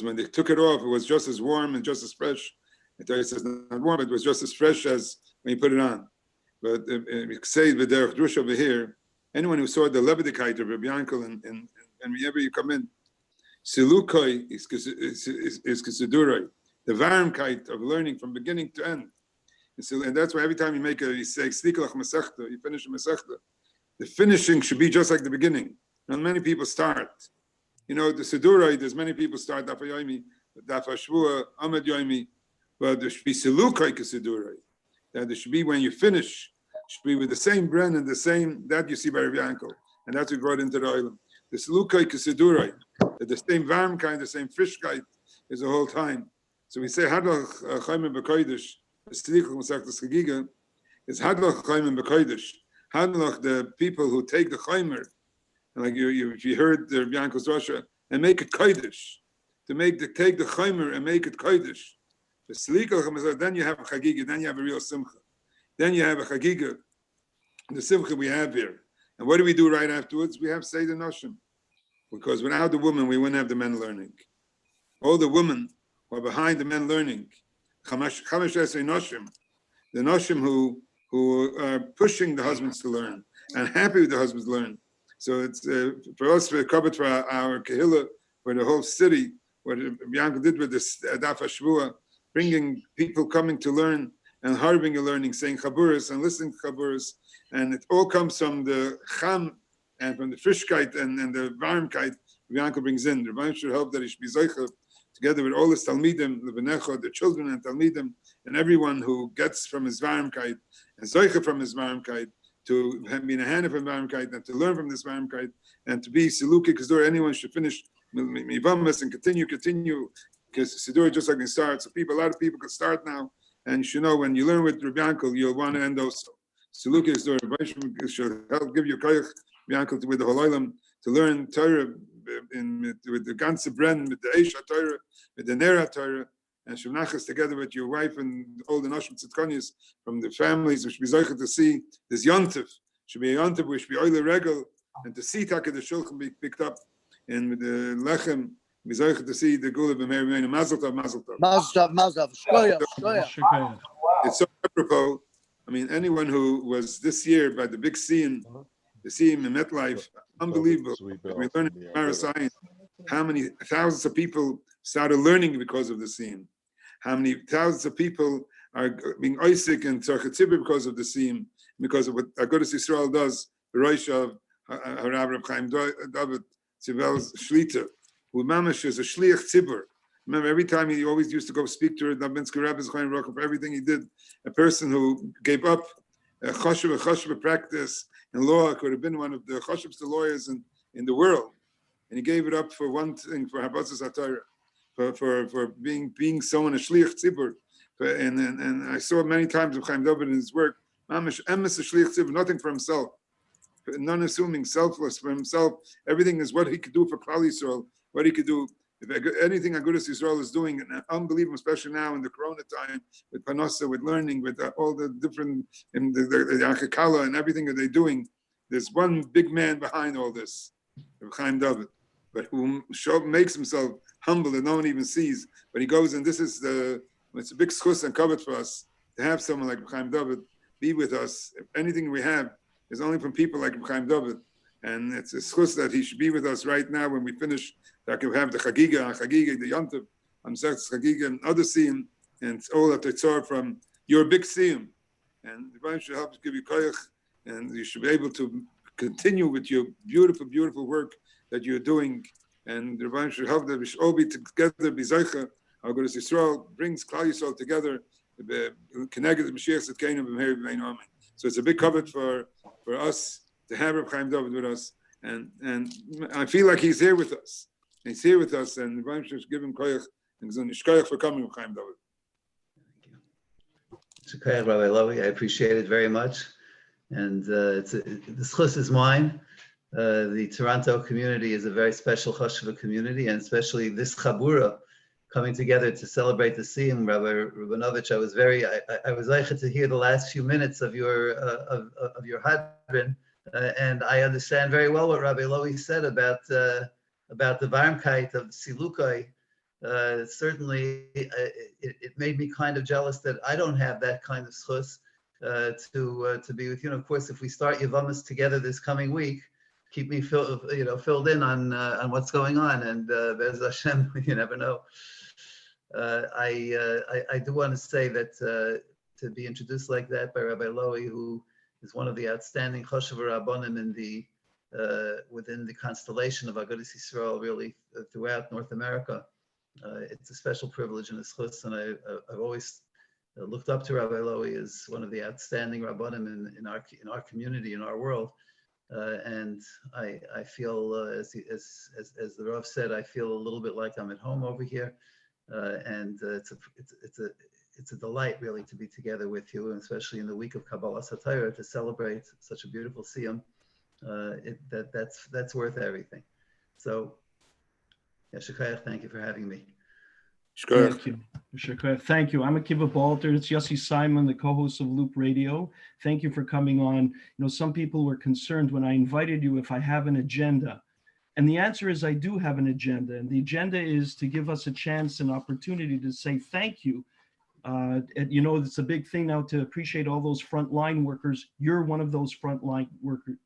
[SPEAKER 11] when they took it off, it was just as warm and just as fresh. It says not warm, but it was just as fresh as when you put it on. But say the derech drush over here, anyone who saw the lebedikite of Rabbi Yankel and whenever you come in, silukoi is kesiduroi, the varmkeit of learning from beginning to end. And that's why every time you say slikalach masechta, you finish a masechta, the finishing should be just like the beginning. Not many people start. The siduroi, there's many people start Daf Yomi, Daf Hashavua, Amad Yomi, but there should be silukoi kesiduroi. That there should be when you finish, should be with the same bren and the same that you see by Rabbi Yankel, and that's what brought into the oilam. The silukoi kesiduroi, that the same varmkeit, the same frischkeit is the whole time. So we say hadlach chayim b'kodesh. The slichus Masechte Chagigah is hadlach chayim b'kodesh. Hadlach the people who take the chaymer, like if you heard the Rabbi Yankel's Rasha, and make it kodesh, take the chaymer and make it kodesh. The slichus, then you have a chagigah, then you have a real simcha, then you have a chagigah, the simcha we have here. And what do we do right afterwards? We have Seder Noshim, because without the woman, we wouldn't have the men learning. All the women who are behind the men learning, Chamash Esrei Noshim, the Noshim who are pushing the husbands to learn and happy with the husbands to learn. So it's for us, for our Kehillah, for the whole city, what Yankel did with this Daf Hashavua, bringing people coming to learn and harbing a learning, saying Chaburas and listening to Chaburas, and it all comes from the Cham and from the Frischkeit and the Varmkeit Yankel brings in. The Rebbeinu should help that he should be Zoicha, together with all his Talmidim, the children and Talmidim, and everyone who gets from his Varmkeit and Zoicha from his Varmkeit, to be in a hand of Varmkeit and to learn from this Varmkeit and to be Siluki Kazdur. Anyone should finish Mivamas and continue, because Siddur just like it starts. So a lot of people can start now, and you should know when you learn with Rabbi Yankel, you'll want to end also. Siluki Kazdur, should help give you Koyach, Rabbi Yankel, with the Holoilam, to learn Torah with the ganze Bren, with the Eisha Torah, with the Nera Torah, and Shemnachas together with your wife and all the Noshim Tzidkonius from the families, which should be Zoicha to see this Yontif. Should be a Yontif, which should be Oile Regel, and to see Taka the Shulchan be picked up, and with the Lechem, Mizayich to see the Gula b'Meir B'Meinu. Mazel Tov, Mazel Tov.
[SPEAKER 12] Mazel Tov, Mazel Tov. Shkoyach, shkoyach.
[SPEAKER 11] It's so apropos. I mean, anyone who was this year by the big scene, the scene in MetLife, unbelievable. We learned in Gemara science how many thousands of people started learning because of the scene. How many thousands of people are being Isaac and Tzarchet Tzibur because of the scene, because of what Agudah Yisrael does, the Rosh of Rabbi Chaim Dovid Zwiebel's Shlita, who Mamash is a Shliach Tzibur. Remember, every time he always used to go speak to the Minsker Rebbe's Chaim Rocha for everything he did. A person who gave up a chashuva practice in law, could have been one of the chashuvs, the lawyers in the world, and he gave it up for one thing, for Habatzas HaTorah, for being someone a shliach tzibur. And I saw many times with Chaim Dovid in his work, mamish emes a shliach tzibur, nothing for himself, non-assuming, selfless for himself. Everything is what he could do for Klal Yisrael, what he could do. If anything Agudas Yisrael is doing, and unbelievable, especially now in the Corona time, with Panosa, with learning, with all the different, in the Achikala and everything that they're doing, there's one big man behind all this, Rabbi Chaim Dovid, but who makes himself humble that no one even sees. But he goes, and this is it's a big schus and covet for us to have someone like Rabbi Chaim Dovid be with us. If anything we have is only from people like Rabbi Chaim Dovid. And it's a schus that he should be with us right now when we finish. That we have the Chagigah, the Yontiv, Masechte Chagigah, and other siyum, and it's all that they saw from your big siyum. And the Rebbe should help to give you koyach, and you should be able to continue with your beautiful, beautiful work that you're doing. And the Rebbe should help that we should all be together, be Zaycha, Agudas Yisrael brings Klal Yisrael together, connected to Mashiach Tzidkeinu b'Meir B'Meinu Amen. So it's a big covet for us to have Rabbi Chaim Dovid with us, and I feel like he's here with us. He's here with us, and the Rebbe should give him koyach, and shkoyach for coming, Chaim Dovid.
[SPEAKER 13] Shkoyach, Rabbi Lowy, I appreciate it very much, and the schus is mine. The Toronto community is a very special HaShavUAH community, and especially this Chaburah coming together to celebrate the SIYUM. Rabbi Rubanowitz, I was eichet to hear the last few minutes of your hadrin, and I understand very well what Rabbi Lowy said about the varmkeit of Silukai. Certainly, it made me kind of jealous that I don't have that kind of schus to be with you. And of course, if we start Yavamas together this coming week, keep me filled in on what's going on. And Bez Hashem, you never know. I do want to say that to be introduced like that by Rabbi Lowy, who is one of the outstanding Choshev Rabbonim in the within the constellation of Agudas Yisrael, really throughout North America. It's a special privilege and a schus, and I've always looked up to Rabbi Lowy as one of the outstanding Rabbonim in our community, in our world. And I feel, as the Rav said, I feel a little bit like I'm at home over here, and it's a delight really to be together with you, and especially in the week of Kabbalah Satira to celebrate such a beautiful siyum. That's worth everything. So, yeah, Shkoyach, thank you for having me.
[SPEAKER 3] Thank you. Shkoyach, thank you. I'm Akiva Balter. It's Yossi Simon, the co-host of Loop Radio. Thank you for coming on. Some people were concerned when I invited you if I have an agenda. And the answer is I do have an agenda. And the agenda is to give us a chance, an opportunity to say thank you. It's a big thing now to appreciate all those frontline workers. You're one of those frontline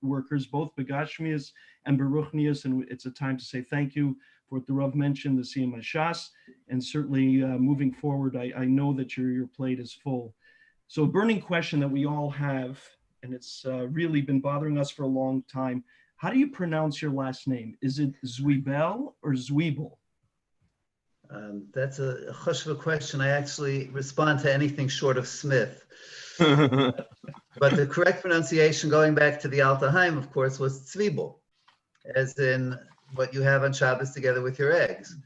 [SPEAKER 3] workers, both Begashmias and Baruchnias, and it's a time to say thank you for what the Rav mentioned, the Siyum Hashas, and certainly moving forward, I know that your plate is full. So a burning question that we all have, and it's really been bothering us for a long time. How do you pronounce your last name? Is it Zwiebel or Zwiebel?
[SPEAKER 13] That's a chashva question. I actually respond to anything short of Smith. But the correct pronunciation, going back to the Alta Haim, of course, was Zwiebel, as in what you have on Shabbos together with your eggs.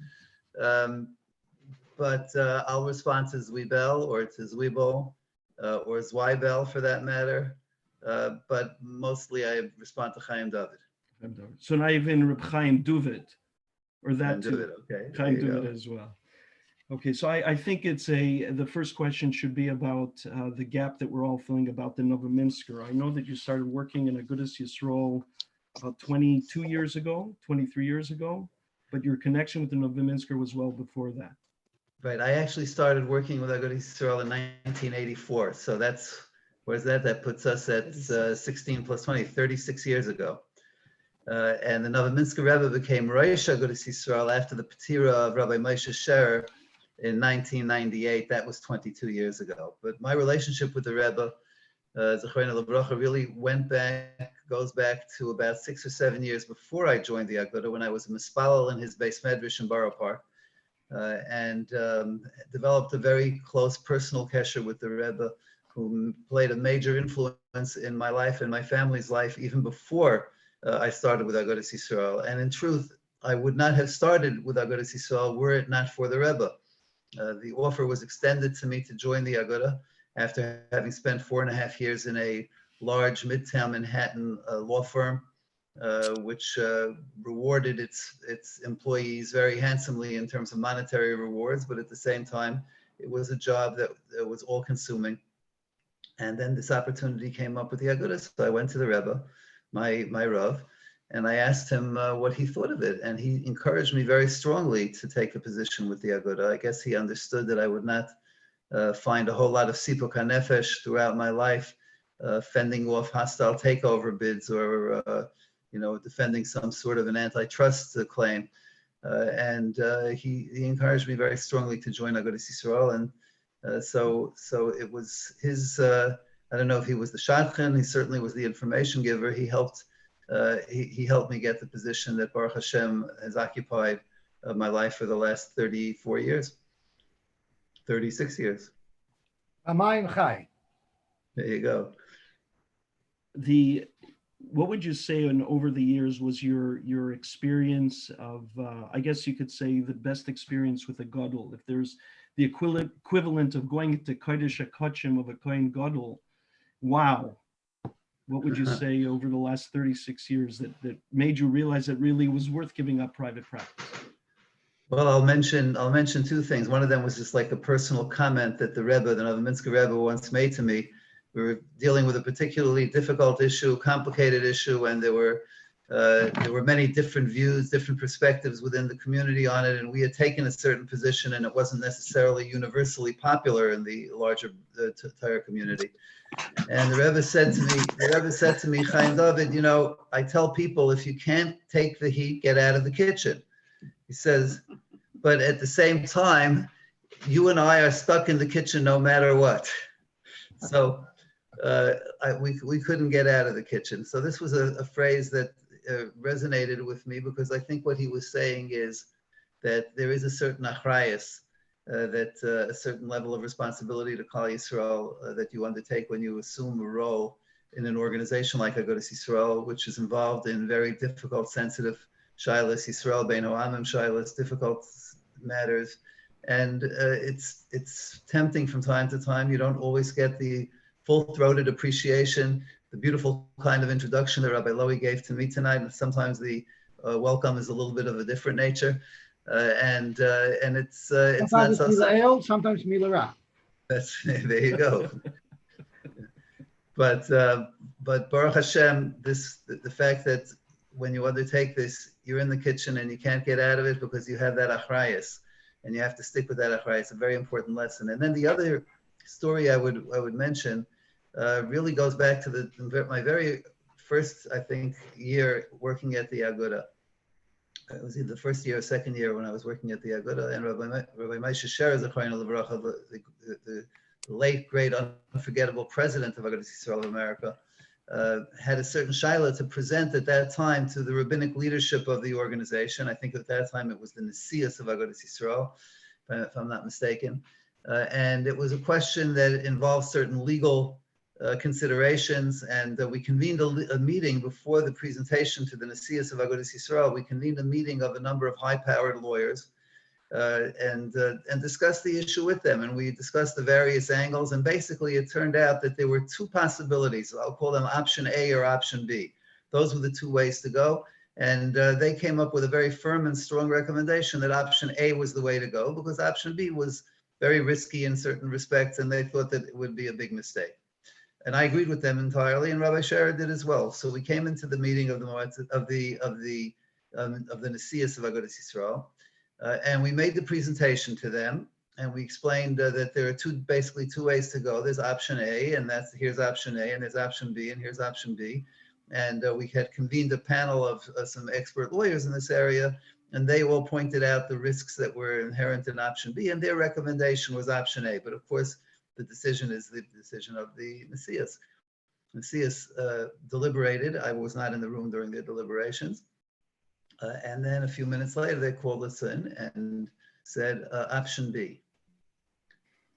[SPEAKER 13] But I'll respond to Zwiebel or to Zwiebel or Zwiebel for that matter. But mostly I respond to Chaim Dovid.
[SPEAKER 3] So not even Reb Chaim Dovid. Or that too.
[SPEAKER 13] Okay.
[SPEAKER 3] Chaim Dovid as well. Okay, so I think the first question should be about the gap that we're all feeling about the Novominsker. I know that you started working in Agudas Yisrael about 22 years ago, 23 years ago. but your connection with the Novominsker was well before that.
[SPEAKER 13] Right. I actually started working with Agudah Yisrael in 1984. So where's that? That puts us at 16 plus 20, 36 years ago. And the Novominsker Rebbe became Rosh Agudah Yisrael after the Petira of Rabbi Moshe Scherer in 1998. That was 22 years ago. But my relationship with the Rebbe, Zechreinu Livracha, really goes back to about 6 or 7 years before I joined the Agudah, when I was a mispalel in his Beis Medrash in Borough Park. And developed a very close personal kesher with the Rebbe, who played a major influence in my life and my family's life even before I started with Agudah Yisrael. And in truth, I would not have started with Agudah Yisrael were it not for the Rebbe. The offer was extended to me to join the Agudah after having spent 4.5 years in a large Midtown Manhattan law firm, which rewarded its employees very handsomely in terms of monetary rewards, but at the same time, it was a job that was all-consuming. And then this opportunity came up with the Agudah, so I went to the Rebbe, my Rav, and I asked him what he thought of it, and he encouraged me very strongly to take a position with the Agudah. I guess he understood that I would not find a whole lot of sipuk hanefesh throughout my life, fending off hostile takeover bids or defending some sort of an antitrust claim. And he encouraged me very strongly to join Agudah Yisrael. And so it was his, I don't know if he was the shadchan, he certainly was the information giver. He helped me get the position that Baruch Hashem has occupied my life for the last 34 years, 36 years.
[SPEAKER 10] Amayim Chai.
[SPEAKER 13] There you go.
[SPEAKER 3] What would you say over the years was your experience of, I guess you could say, the best experience with a gadol? If there's the equivalent of going to Kodesh HaKodshim of a Kohen Gadol, wow. What would you say over the last 36 years that made you realize it really was worth giving up private practice?
[SPEAKER 13] Well, I'll mention two things. One of them was just like a personal comment that the Novominsker Rebbe once made to me. We were dealing with a particularly difficult issue, complicated issue, and there were many different views, different perspectives within the community on it, and we had taken a certain position, and it wasn't necessarily universally popular in the larger Torah community. And the Rebbe said to me, Chaim Dovid, I tell people, if you can't take the heat, get out of the kitchen. He says, but at the same time, you and I are stuck in the kitchen no matter what. So we couldn't get out of the kitchen. So this was a phrase that resonated with me, because I think what he was saying is that there is a certain achrayus, that a certain level of responsibility to Klal Yisrael that you undertake when you assume a role in an organization like Agudah Yisrael, which is involved in very difficult, sensitive shaylas, Yisrael Bein Ha'amim shaylas, difficult matters. And it's tempting from time to time. You don't always get the full-throated appreciation, the beautiful kind of introduction that Rabbi Lowy gave to me tonight. And sometimes the welcome is a little bit of a different nature. And it's not so.
[SPEAKER 10] Sometimes Mila Ra.
[SPEAKER 13] There you go. But Baruch Hashem, the fact that when you undertake this, you're in the kitchen and you can't get out of it because you have that achrayus, and you have to stick with that achrayus. It's a very important lesson. And then the other story I would mention really goes back to my very first, I think, year working at the Agudah. It was either the first year or second year when I was working at the Agudah, and Rabbi Moshe Scherer, the late, great, unforgettable president of Agudah Yisrael of America, had a certain shaila to present at that time to the rabbinic leadership of the organization. I think at that time it was the Nesias of Agudah Yisrael, if I'm not mistaken. And it was a question that involved certain legal considerations, and we convened a meeting before the presentation to the Nesias of Agudah Yisrael. We convened a meeting of a number of high-powered lawyers and discussed the issue with them. And we discussed the various angles, and basically it turned out that there were two possibilities. I'll call them option A or option B. Those were the two ways to go. And they came up with a very firm and strong recommendation that option A was the way to go, because option B was very risky in certain respects, and they thought that it would be a big mistake. And I agreed with them entirely, and Rabbi Scherer did as well. So we came into the meeting of the of the Nesias of Agudas Yisrael. And we made the presentation to them, and we explained that there are basically two ways to go. There's option A, and here's option A, and there's option B, and here's option B. And we had convened a panel of some expert lawyers in this area, and they all pointed out the risks that were inherent in option B, and their recommendation was option A. But of course, the decision is the decision of the Nesias. Nesias deliberated. I was not in the room during their deliberations. And then a few minutes later, they called us in and said, option B.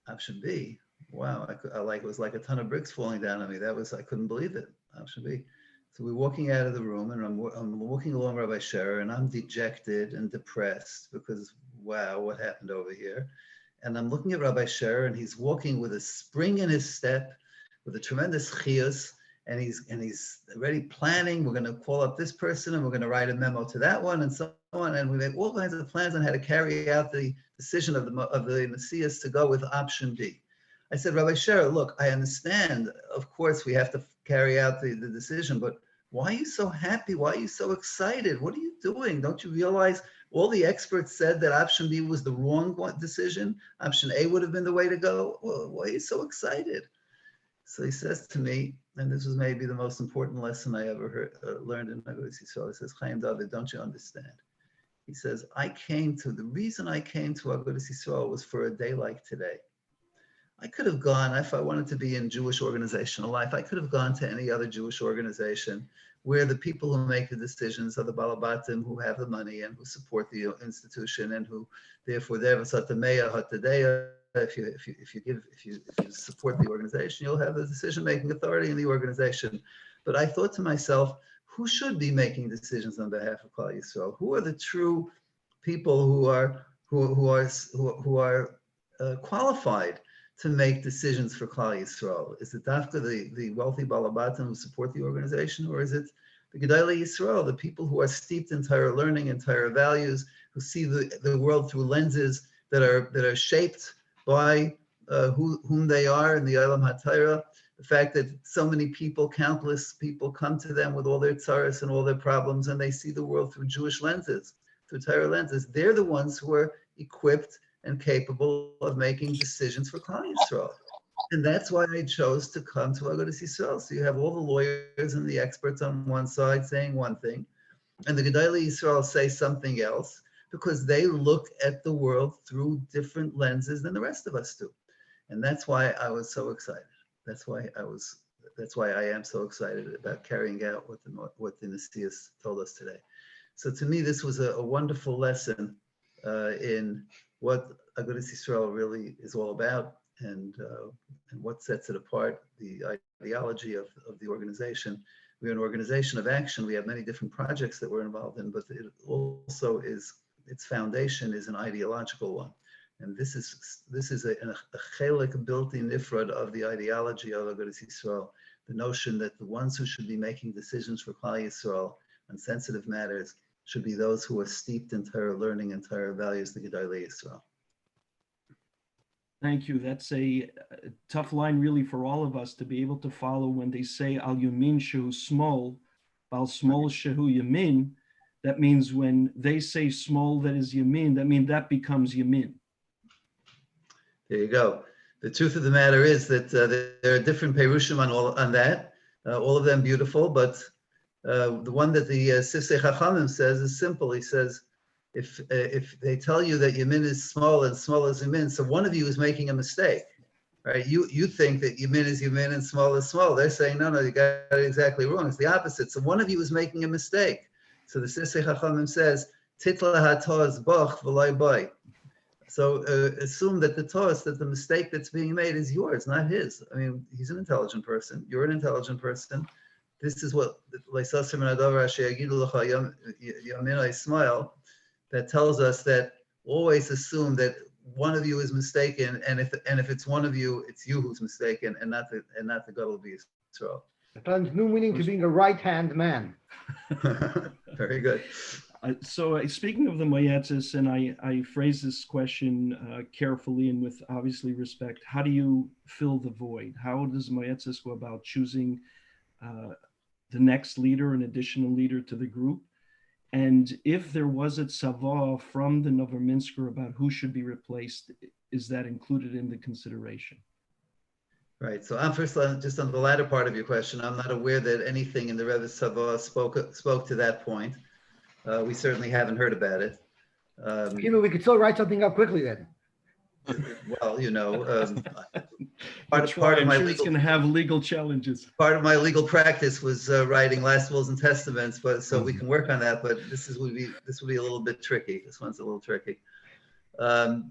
[SPEAKER 13] Option B. Wow, it was like a ton of bricks falling down on me. I couldn't believe it. Option B. So we're walking out of the room, and I'm walking along Rabbi Scherer, and I'm dejected and depressed because, wow, what happened over here? And I'm looking at Rabbi Scherer, and he's walking with a spring in his step, with a tremendous chiyus, and he's already planning. We're going to call up this person, and we're going to write a memo to that one, and so on. And we make all kinds of plans on how to carry out the decision of the Nesias to go with option B. I said, Rabbi Scherer, look, I understand. Of course, we have to carry out the decision, but why are you so happy? Why are you so excited? What are you doing? Don't you realize all the experts said that option B was the wrong decision? Option A would have been the way to go. Well, why are you so excited? So he says to me, and this was maybe the most important lesson I ever learned in Agudas Yisrael. He says, Chaim Dovid, don't you understand? He says, the reason I came to Agudas Yisrael was for a day like today. I could have gone, if I wanted to be in Jewish organizational life, I could have gone to any other Jewish organization where the people who make the decisions are the balabatim who have the money and who support the institution and who, therefore, they have a satameya hatadeya. If you support the organization, you'll have the decision-making authority in the organization. But I thought to myself, who should be making decisions on behalf of Klal Yisrael? Who are the true people who are qualified to make decisions for Klal Yisrael? Is it Dafka, the wealthy balabatim who support the organization, or is it the Gedolei Yisrael, the people who are steeped in Torah learning and Torah values, who see the world through lenses that are shaped by whom they are in the Olam HaTorah? The fact that so many people, countless people, come to them with all their tzaras and all their problems, and they see the world through Jewish lenses, through Torah lenses. They're the ones who are equipped and capable of making decisions for Klal Yisrael. And that's why I chose to come to Agudas Yisrael. So you have all the lawyers and the experts on one side saying one thing, and the Gedolei Yisrael say something else, because they look at the world through different lenses than the rest of us do. And that's why I was so excited. That's why I am so excited about carrying out what the Nesias told us today. So to me, this was a wonderful lesson in what Agudas Yisrael really is all about, and what sets it apart, the ideology of the organization. We're an organization of action. We have many different projects that we're involved in, but it also is, its foundation is an ideological one. And this is a chelik built-in nifrad of the ideology of Agudas Yisrael, the notion that the ones who should be making decisions for Klal Yisrael on sensitive matters should be those who are steeped in Torah learning and Torah values, the Gedolei Yisrael.
[SPEAKER 3] Thank you. That's a tough line really for all of us to be able to follow when they say al yamin shehu small, bal small shehu yamin. That means when they say small, that is yamin, that means that becomes yamin.
[SPEAKER 13] There you go. The truth of the matter is that there are different perushim on that, all of them beautiful, but the one that the Sifsei Chachamim says is simple. He says, if they tell you that yamin is small and small is yamin, so one of you is making a mistake, right? You think that yamin is yamin and small is small. They're saying, no, you got it exactly wrong. It's the opposite. So one of you is making a mistake. So the Sifsei Chachamim says, Titla hatoz boch v'loi boy. So assume that the mistake that's being made is yours, not his. I mean, he's an intelligent person. You're an intelligent person. This is what that tells us, that always assume that one of you is mistaken, and if it's one of you, it's you who's mistaken, and not the Gadol B'Yisrael.
[SPEAKER 10] It turns new meaning to being a right-hand man.
[SPEAKER 13] Very good.
[SPEAKER 3] So speaking of the Moyetzes, and I phrase this question carefully and with obviously respect, how do you fill the void? How does Moyetzes go about choosing the next leader, an additional leader to the group? And if there was a tzava from the Novominsker about who should be replaced, is that included in the consideration?
[SPEAKER 13] Right. So I'm first just on the latter part of your question. I'm not aware that anything in the Rebbe's tzava spoke to that point. We certainly haven't heard about it.
[SPEAKER 10] We could still write something up quickly then.
[SPEAKER 13] Well, you know,
[SPEAKER 3] I'm sure it's going to have legal challenges.
[SPEAKER 13] Part of my legal practice was writing last wills and testaments, but so we can work on that. But this would be a little bit tricky. This one's a little tricky.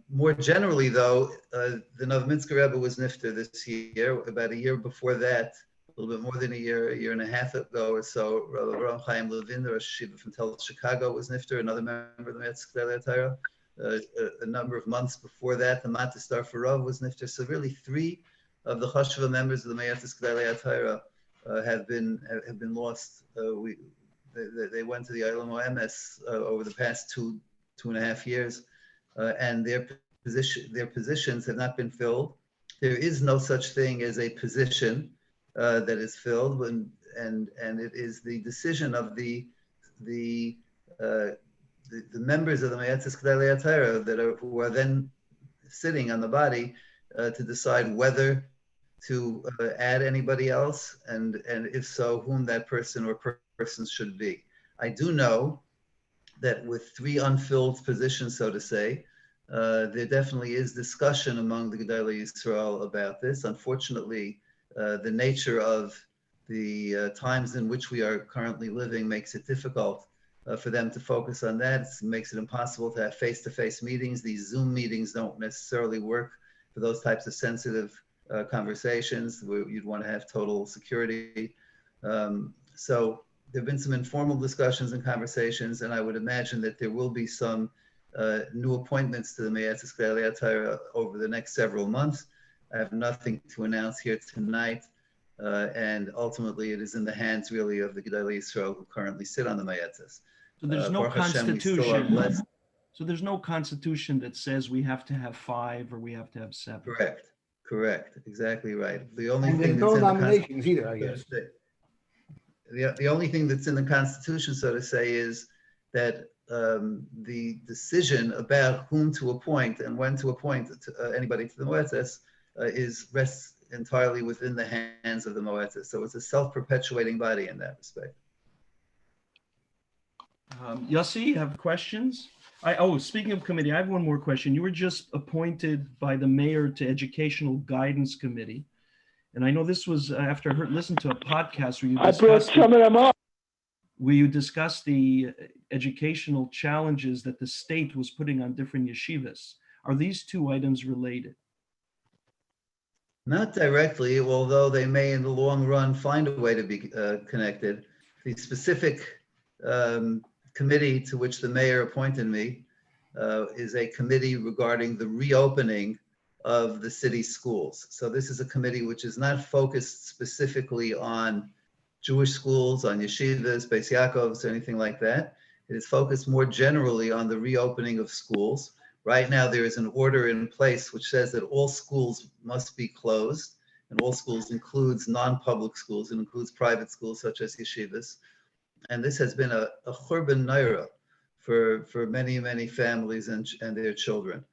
[SPEAKER 13] More generally, though, the Novominsker Rebbe was nifter this year. About a year before that, a little bit more than a year and a half ago or so, Rabbi Chaim Dovid, the Rosh Yeshiva from Chicago, was nifter. Another member of the Masechte Chagigah. A number of months before that, the Matistar for Rov was nifter. So really, 3 of the HASHAVUAH members of the Masechte Chagigah have been lost. They went to the Olam Oemes over the past two and a half years, and their positions have not been filled. There is no such thing as a position that is filled, and it is the decision of the members of the Masechte Chagigah who are then sitting on the body to decide whether to add anybody else, and if so, whom that person or persons should be. I do know that with 3 unfilled positions, so to say, there definitely is discussion among the Gedolei Yisrael about this. Unfortunately, the nature of the times in which we are currently living makes it difficult for them to focus on that. It makes it impossible to have face-to-face meetings. These Zoom meetings don't necessarily work for those types of sensitive conversations where you'd want to have total security. So there have been some informal discussions and conversations, and I would imagine that there will be some new appointments to the Masechte Chagigah over the next several months. I have nothing to announce here tonight, and ultimately it is in the hands really of the Gedolei Yisrael who currently sit on the Masechte.
[SPEAKER 3] So there's no constitution. So there's no constitution that says we have to have 5 or we have to have 7.
[SPEAKER 13] Correct. Exactly right. The only
[SPEAKER 10] And
[SPEAKER 13] thing
[SPEAKER 10] there's
[SPEAKER 13] that's
[SPEAKER 10] no
[SPEAKER 13] in the
[SPEAKER 10] nominations either, I guess.
[SPEAKER 13] The only thing that's in the Constitution, so to say, is that the decision about whom to appoint and when to appoint anybody to the Moetzes rests entirely within the hands of the Moetzes. So it's a self-perpetuating body in that respect.
[SPEAKER 3] Yossi, you have questions? Speaking of committee, I have one more question. You were just appointed by the mayor to Educational Guidance Committee. And I know this was after I listened to a podcast where you discussed the educational challenges that the state was putting on different yeshivas. Are these 2 items related?
[SPEAKER 13] Not directly, although they may in the long run find a way to be connected. The specific committee to which the mayor appointed me is a committee regarding the reopening of the city schools. So this is a committee which is not focused specifically on Jewish schools, on yeshivas, Beis Yaakovs, anything like that. It is focused more generally on the reopening of schools. Right now, there is an order in place which says that all schools must be closed, and all schools includes non-public schools. It includes private schools such as yeshivas. And this has been a churban naira for many, many families and their children.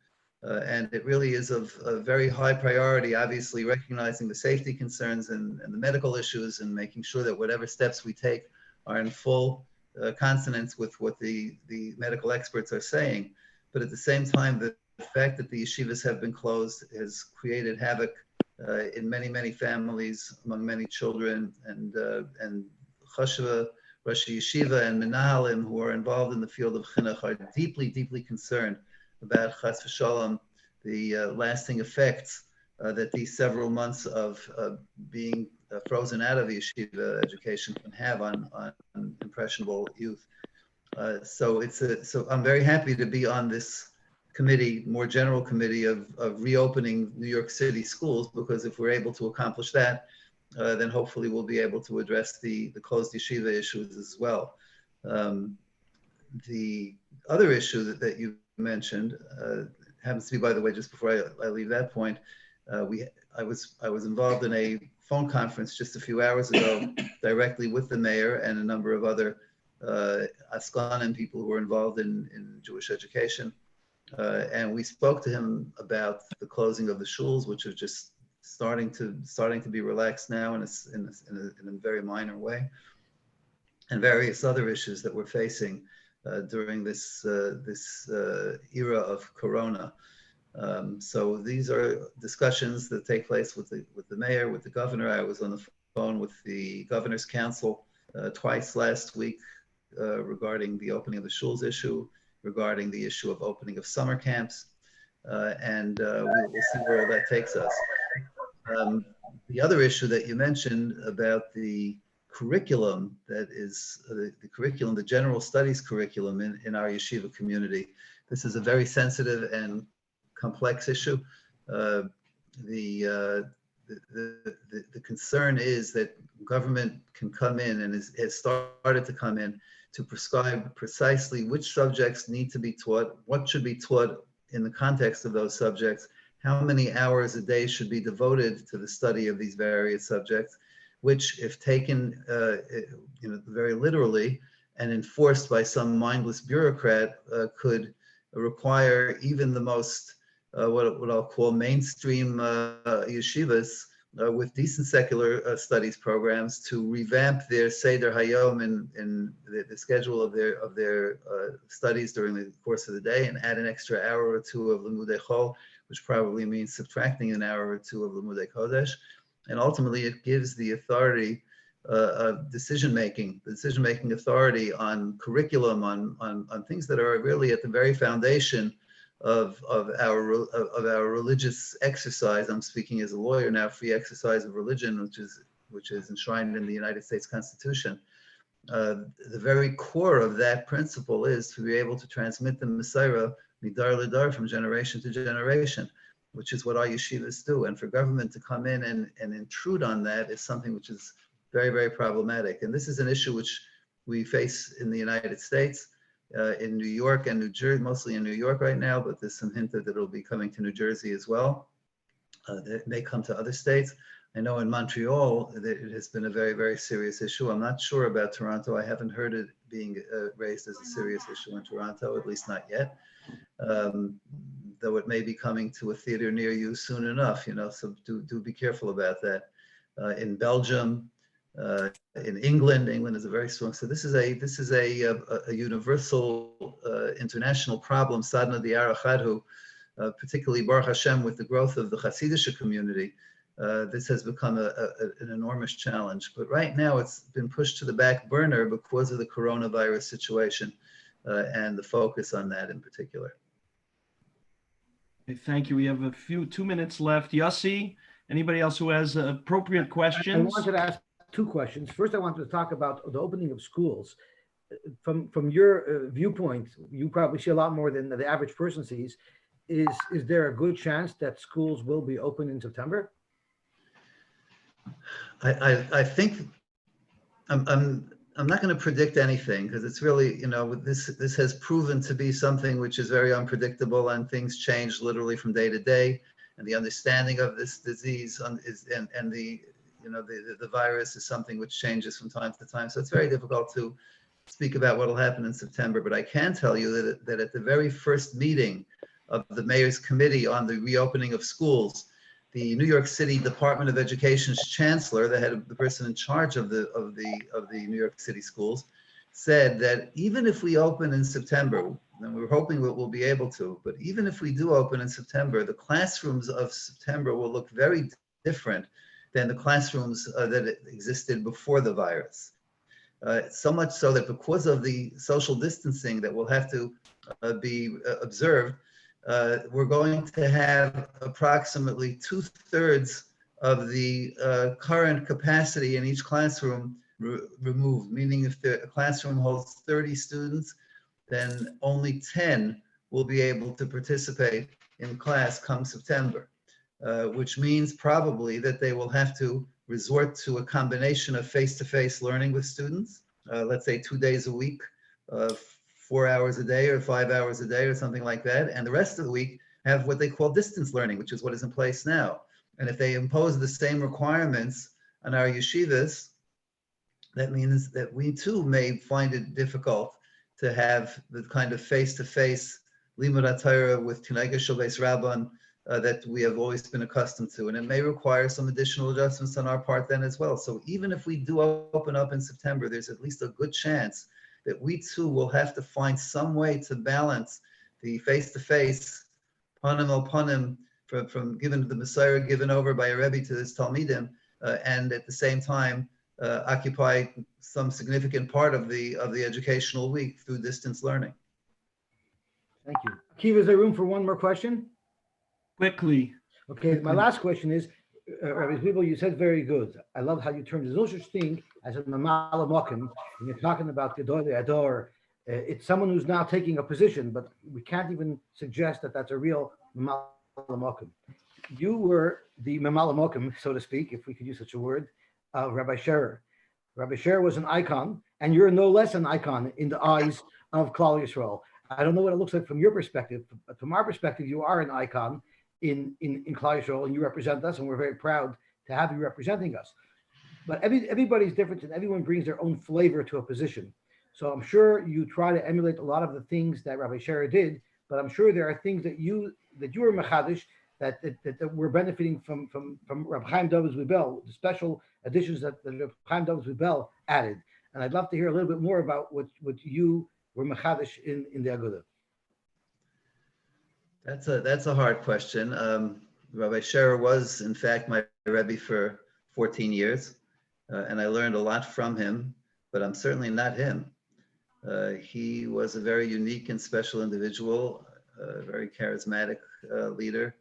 [SPEAKER 13] And it really is of a very high priority, obviously recognizing the safety concerns and the medical issues and making sure that whatever steps we take are in full consonance with what the medical experts are saying. But at the same time, the fact that the yeshivas have been closed has created havoc in many, many families, among many children, and Chashuva, Rosh Yeshiva, and Menahalim who are involved in the field of chinuch are deeply, deeply concerned about chas v'shalom, the lasting effects that these several months of being frozen out of yeshiva education can have on impressionable youth. So I'm very happy to be on this committee, more general committee of reopening New York City schools, because if we're able to accomplish that, then hopefully we'll be able to address the closed yeshiva issues as well. The other issue that you mentioned happens to be, by the way, just before I leave that point, I was involved in a phone conference just a few hours ago directly with the mayor and a number of other Askanim, people who were involved in Jewish education. And we spoke to him about the closing of the shuls, which are just starting to be relaxed now in a very minor way, and various other issues that we're facing during this era of Corona. So these are discussions that take place with the mayor, with the governor. I was on the phone with the governor's council twice last week regarding the opening of the shuls issue, regarding the issue of opening of summer camps, and we'll see where all that takes us. The other issue that you mentioned about the curriculum, that is the curriculum, the general studies curriculum in our yeshiva community. This is a very sensitive and complex issue. The concern is that government can come in and has started to come in to prescribe precisely which subjects need to be taught, what should be taught in the context of those subjects, how many hours a day should be devoted to the study of these various subjects, which, if taken very literally and enforced by some mindless bureaucrat, could require even the most what I'll call mainstream yeshivas with decent secular studies programs to revamp their Seder Hayom in the schedule of their studies during the course of the day, and add an extra hour or two of Limudei Chol, which probably means subtracting an hour or two of Limudei Kodesh. And ultimately, it gives the authority of decision-making authority on curriculum, on things that are really at the very foundation of our religious exercise. I'm speaking as a lawyer now, free exercise of religion, which is enshrined in the United States Constitution. The very core of that principle is to be able to transmit the Messiah midar lidar, from generation to generation, which is what our yeshivas do. And for government to come in and intrude on that is something which is very, very problematic. And this is an issue which we face in the United States, in New York and New Jersey, mostly in New York right now, but there's some hint that it'll be coming to New Jersey as well. It may come to other states. I know in Montreal, it has been a very, very serious issue. I'm not sure about Toronto. I haven't heard it being raised as a serious issue in Toronto, at least not yet. Though it may be coming to a theater near you soon enough, so do be careful about that. In Belgium, in England is a very strong. So this is a universal international problem. Sadna Diara Chadhu, particularly Baruch Hashem, with the growth of the Hasidic community. This has become an enormous challenge. But right now it's been pushed to the back burner because of the coronavirus situation and the focus on that in particular.
[SPEAKER 3] Okay, thank you. We have 2 minutes left. Yossi, anybody else who has appropriate questions?
[SPEAKER 10] I wanted to ask 2 questions. First, I wanted to talk about the opening of schools. From your viewpoint, you probably see a lot more than the average person sees. Is there a good chance that schools will be open in September?
[SPEAKER 13] I think I'm not going to predict anything, because it's really, this has proven to be something which is very unpredictable, and things change literally from day to day, and the understanding of this disease and the virus is something which changes from time to time. So it's very difficult to speak about what will happen in September, but I can tell you that at the very first meeting of the mayor's committee on the reopening of schools, the New York City Department of Education's chancellor, the person in charge of the New York City schools, said that even if we open in September, and we're hoping that we'll be able to, but even if we do open in September, the classrooms of September will look very different than the classrooms that existed before the virus. So much so that because of the social distancing that will have to be observed, we're going to have approximately 2/3 of the current capacity in each classroom removed, meaning if the classroom holds 30 students, then only 10 will be able to participate in class come September, which means probably that they will have to resort to a combination of face-to-face learning with students, let's say 2 days a week, 4 hours a day or 5 hours a day or something like that. And the rest of the week have what they call distance learning, which is what is in place now. And if they impose the same requirements on our yeshivas, that means that we too may find it difficult to have the kind of face-to-face limud Torah with Tinayga Shalbeis Rabban that we have always been accustomed to. And it may require some additional adjustments on our part then as well. So even if we do open up in September, there's at least a good chance that we too will have to find some way to balance the face-to-face, panim el panim, from given the Messiah given over by a Rebbe to his Talmidim, and at the same time occupy some significant part of the educational week through distance learning.
[SPEAKER 10] Thank you. Akiva, is there room for one more question?
[SPEAKER 3] Quickly.
[SPEAKER 10] Okay, my last question is, Rabbi Zwiebel, you said very good. I love how you termed there's no such thing as a mamala mokim. When you're talking about the ador, it's someone who's now taking a position, but we can't even suggest that that's a real mamala mokim. You were the mamala mokim, so to speak, if we could use such a word, of Rabbi Scherer. Rabbi Scherer was an icon, and you're no less an icon in the eyes of Klal Yisrael. I don't know what it looks like from your perspective, but from our perspective, you are an icon in Klal Yisrael, and you represent us, and we're very proud to have you representing us. But everybody's different, and everyone brings their own flavor to a position. So I'm sure you try to emulate a lot of the things that Rabbi Scherer did, but I'm sure there are things that you were mechadish that we're benefiting from Rabbi Chaim Dovid Zwiebel, the special additions that Rabbi Chaim Dovid Zwiebel added. And I'd love to hear a little bit more about what you were mechadish in the Agudah.
[SPEAKER 13] That's a hard question. Rabbi Scherer was, in fact, my Rebbe for 14 years, and I learned a lot from him, but I'm certainly not him. He was a very unique and special individual, a very charismatic leader,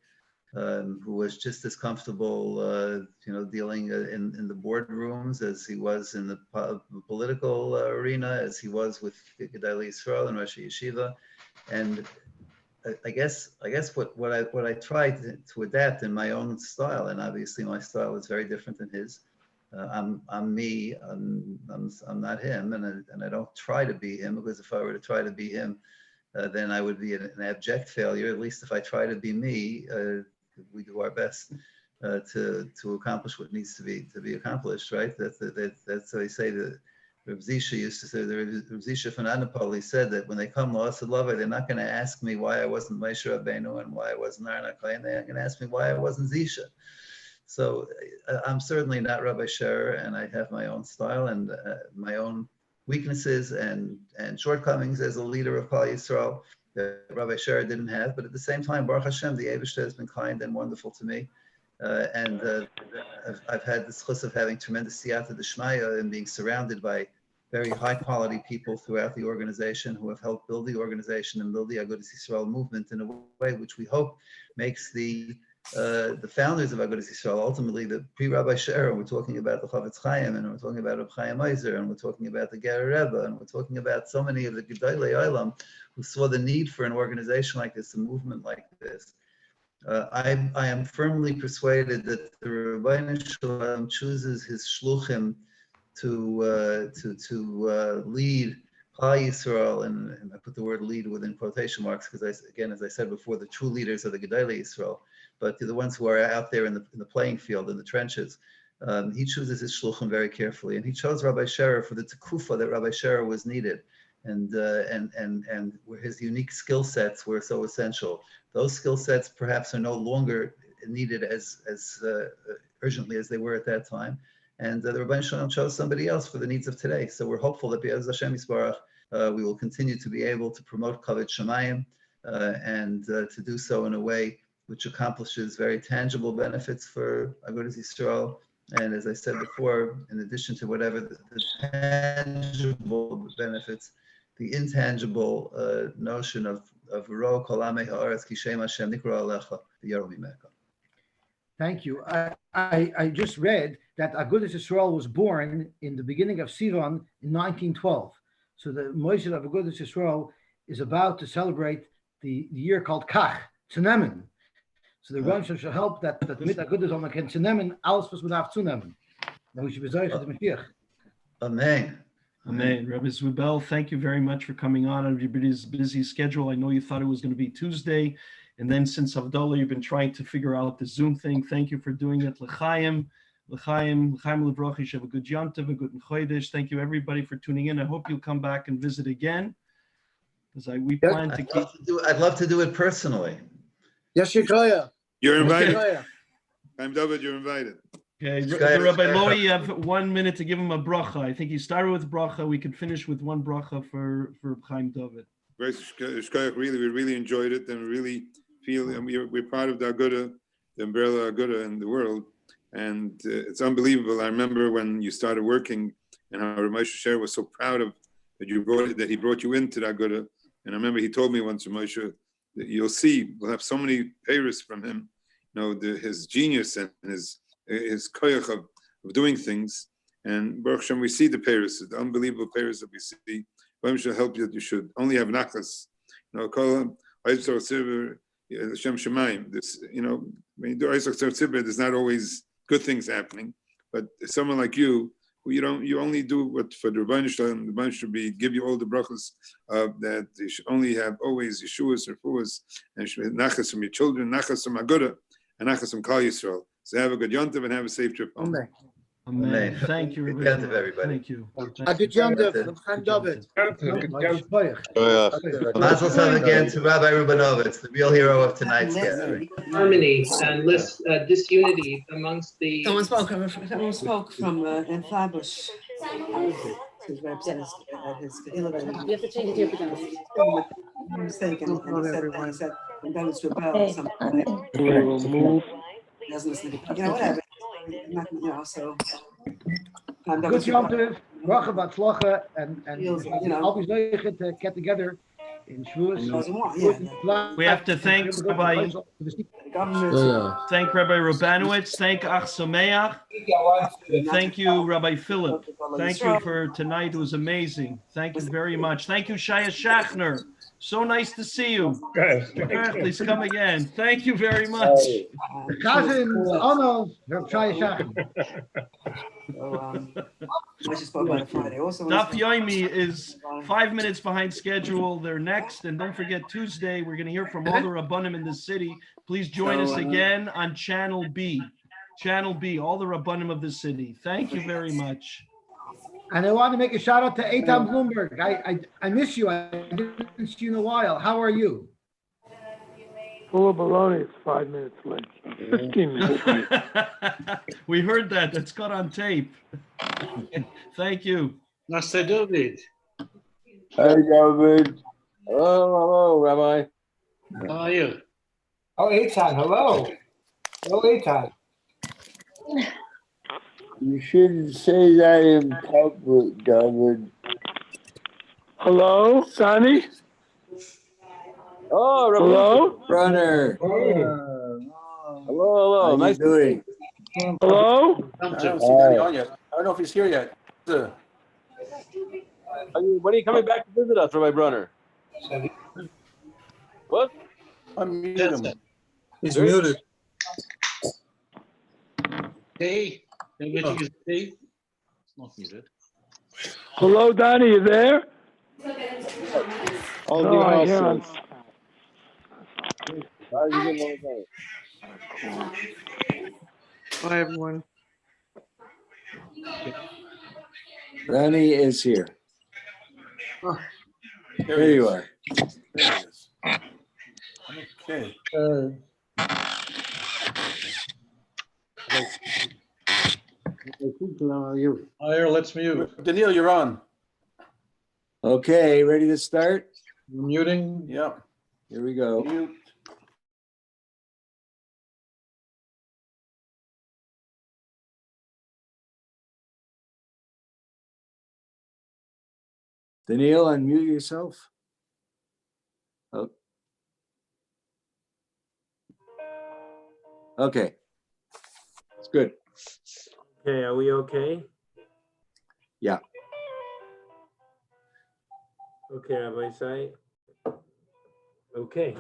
[SPEAKER 13] who was just as comfortable, dealing in the boardrooms as he was in the political arena, as he was with Gedolei Yisrael and Rosh Yeshiva. And I guess what I tried to adapt in my own style, and obviously my style is very different than his. I'm me. I'm not him, and I don't try to be him, because if I were to try to be him, then I would be an abject failure. At least if I try to be me, we do our best to accomplish what needs to be accomplished. Right? That's how they say that. Rav Zisha used to say, Rav Zisha from Anapoli said that when they come to Asad Lava, they're not going to ask me why I wasn't Moshe Rabbeinu and why I wasn't Aaron HaKohen. They're going to ask me why I wasn't Zisha. So I'm certainly not Rabbi Scherer, and I have my own style and my own weaknesses and shortcomings as a leader of Klal Yisrael that Rabbi Scherer didn't have. But at the same time, Baruch Hashem, the Eibishter has been kind and wonderful to me. And I've had the schus of having tremendous siyata d'shmaya and being surrounded by very high quality people throughout the organization who have helped build the organization and build the Agudah Yisrael movement in a way which we hope makes the founders of Agudah Yisrael, ultimately the pre-Rabbi Scherer, we're talking about the Chavetz Chaim, and we're talking about Rabbi Chaim Eiser, and we're talking about the Ger Rebbe, and we're talking about so many of the Gedolei Olam who saw the need for an organization like this, a movement like this. I am firmly persuaded that the Rebbeinu Shalom chooses his shluchim to lead Klal Yisrael, and I put the word lead within quotation marks because, as I said before, the true leaders are the Gedolei Yisrael, but the ones who are out there in the playing field, in the trenches. He chooses his shluchim very carefully, and he chose Rabbi Scherer for the tekufa that Rabbi Scherer was needed, and where his unique skill sets were so essential. Those skill sets perhaps are no longer needed as urgently as they were at that time. And the Rebbeinu Shalom chose somebody else for the needs of today. So we're hopeful that Be'ez Hashem Yisbarach, we will continue to be able to promote Kavod Shamayim and to do so in a way which accomplishes very tangible benefits for Agudah Yisrael. And as I said before, in addition to whatever the tangible benefits, the intangible notion of Ro Kol Amei Ha'aretz Ki Shem Hashem Nikra Alecha V'Yaru Mimeka.
[SPEAKER 10] Thank you. I just read that Agudah Yisrael was born in the beginning of Sivan in 1912. So the Moishe of Agudah Yisrael is about to celebrate the year called Kach, Tzenemen. So the Rebbeinu shall help that mit Agudah Zolma can Tzenemen, alles was without Tzenemen. And we should be Zoyach to the Mashiach.
[SPEAKER 13] Amen.
[SPEAKER 3] Amen. Rabbi Zwiebel, thank you very much for coming on everybody's busy schedule. I know you thought it was going to be Tuesday. And then since Havdalah, you've been trying to figure out the Zoom thing. Thank you for doing it. L'chaim, L'chaim Levrochi, have a good Yom Tov, a good Chodesh. Thank you everybody for tuning in. I hope you'll come back and visit again, because we plan to keep.
[SPEAKER 13] I'd love to do it personally.
[SPEAKER 12] Yes, Shikoya.
[SPEAKER 11] You're invited.
[SPEAKER 12] Shikoya.
[SPEAKER 11] I'm David, you're invited.
[SPEAKER 3] Okay, Rabbi Lowy, you have 1 minute to give him a bracha. I think he started with bracha. We could finish with one bracha for Chaim Dovid.
[SPEAKER 11] Really, we really enjoyed it, and we really feel we're part of the Agudah, the umbrella Agudah in the world, and it's unbelievable. I remember when you started working, and how Ramesh Sher was so proud of that he brought you into the Agudah. And I remember he told me once, Ramesh, that you'll see we'll have so many payers from him, his genius and his koyach of doing things. And Baruch Hashem, we see the payers, the unbelievable payers that we see. Hashem should help you that you should only have nachas. Kol Hashem Shemaim. This, when you do Isaac Tzibur, there's not always good things happening. But someone like you, who you only do what for the Rebbeinu Shalom, the Rebbeinu should give you all the brachas that you should only have always Yeshuas, Refuas, and nachas from your children, nachas from Agudah, and nachas from Kal Yisrael. So have a good Yom Tov and have a safe trip home.
[SPEAKER 3] Amen. Amen. Thank you,
[SPEAKER 13] Good Yom Tov, everybody.
[SPEAKER 3] Thank you.
[SPEAKER 12] A good Yom Tov, Chaim Dovid.
[SPEAKER 13] Mazel tov again to Rabbi Rubanowitz, the real hero of tonight's gathering.
[SPEAKER 14] Harmony and disunity amongst the.
[SPEAKER 15] Someone spoke from Flatbush. His representative his elevator.
[SPEAKER 8] You have to change it to your pajamas.
[SPEAKER 15] Mistaken, and he said, I'm going to rebel or something.
[SPEAKER 5] We will move.
[SPEAKER 15] He doesn't listen to whatever. So.
[SPEAKER 10] Good Yom Tov, bracha batzlacha, and always zeichen to get together in Shavuos.
[SPEAKER 3] We have to thank Rabbi Rubanowitz, thank Ach Sameach, and thank you, Rabbi Philip. Thank you for tonight. It was amazing. Thank you very much. Thank you, Shaya Shachner. So nice to see you. Please come again. Thank you very much.
[SPEAKER 10] Cousin Arnold, Shaya Shachner.
[SPEAKER 3] Daf Yomi is 5 minutes behind schedule. They're next, and don't forget Tuesday we're going to hear from all the Rabbanim in the city. Please join us again on Channel B. Channel B, all the Rabbanim of the city. Thank you very much.
[SPEAKER 10] And I want to make a shout out to Eitan Bloomberg. I miss you. I didn't see you in a while. How are you?
[SPEAKER 5] Full of baloney. It's 5 minutes late. 15 minutes late.
[SPEAKER 3] We heard that. That's got on tape. Thank you.
[SPEAKER 5] Master David.
[SPEAKER 16] Hey, David. Hello, Rabbi.
[SPEAKER 5] How are you?
[SPEAKER 4] Oh, Eitan, hello. Hello, Eitan.
[SPEAKER 16] You shouldn't say that in public, David.
[SPEAKER 5] Hello, Sonny?
[SPEAKER 16] Oh, Rabbi.
[SPEAKER 5] Hello?
[SPEAKER 16] Brunner. Hello.
[SPEAKER 6] How
[SPEAKER 16] Nice
[SPEAKER 6] you doing?
[SPEAKER 5] Hello?
[SPEAKER 16] I don't see Danny on yet. I don't know if he's here yet. When are you coming back to visit us, Rabbi Brunner? What? Unmute him.
[SPEAKER 6] He's muted.
[SPEAKER 5] Hey. It's not muted. Hello, Donnie, you there?
[SPEAKER 16] All
[SPEAKER 5] No, I can't.
[SPEAKER 15] Hi, everyone.
[SPEAKER 6] Ronnie is here.
[SPEAKER 16] Oh,
[SPEAKER 6] There you are.
[SPEAKER 16] There he is. Okay.
[SPEAKER 5] Here, let's mute.
[SPEAKER 16] Daniil, you're on.
[SPEAKER 6] Okay, ready to start?
[SPEAKER 5] Muting.
[SPEAKER 16] Yep.
[SPEAKER 6] Here we go.
[SPEAKER 16] Mute.
[SPEAKER 6] Daniil, unmute yourself. Oh. Okay. It's good.
[SPEAKER 17] Okay, are we okay?
[SPEAKER 6] Yeah.
[SPEAKER 17] Okay, Rabbi Say. Okay.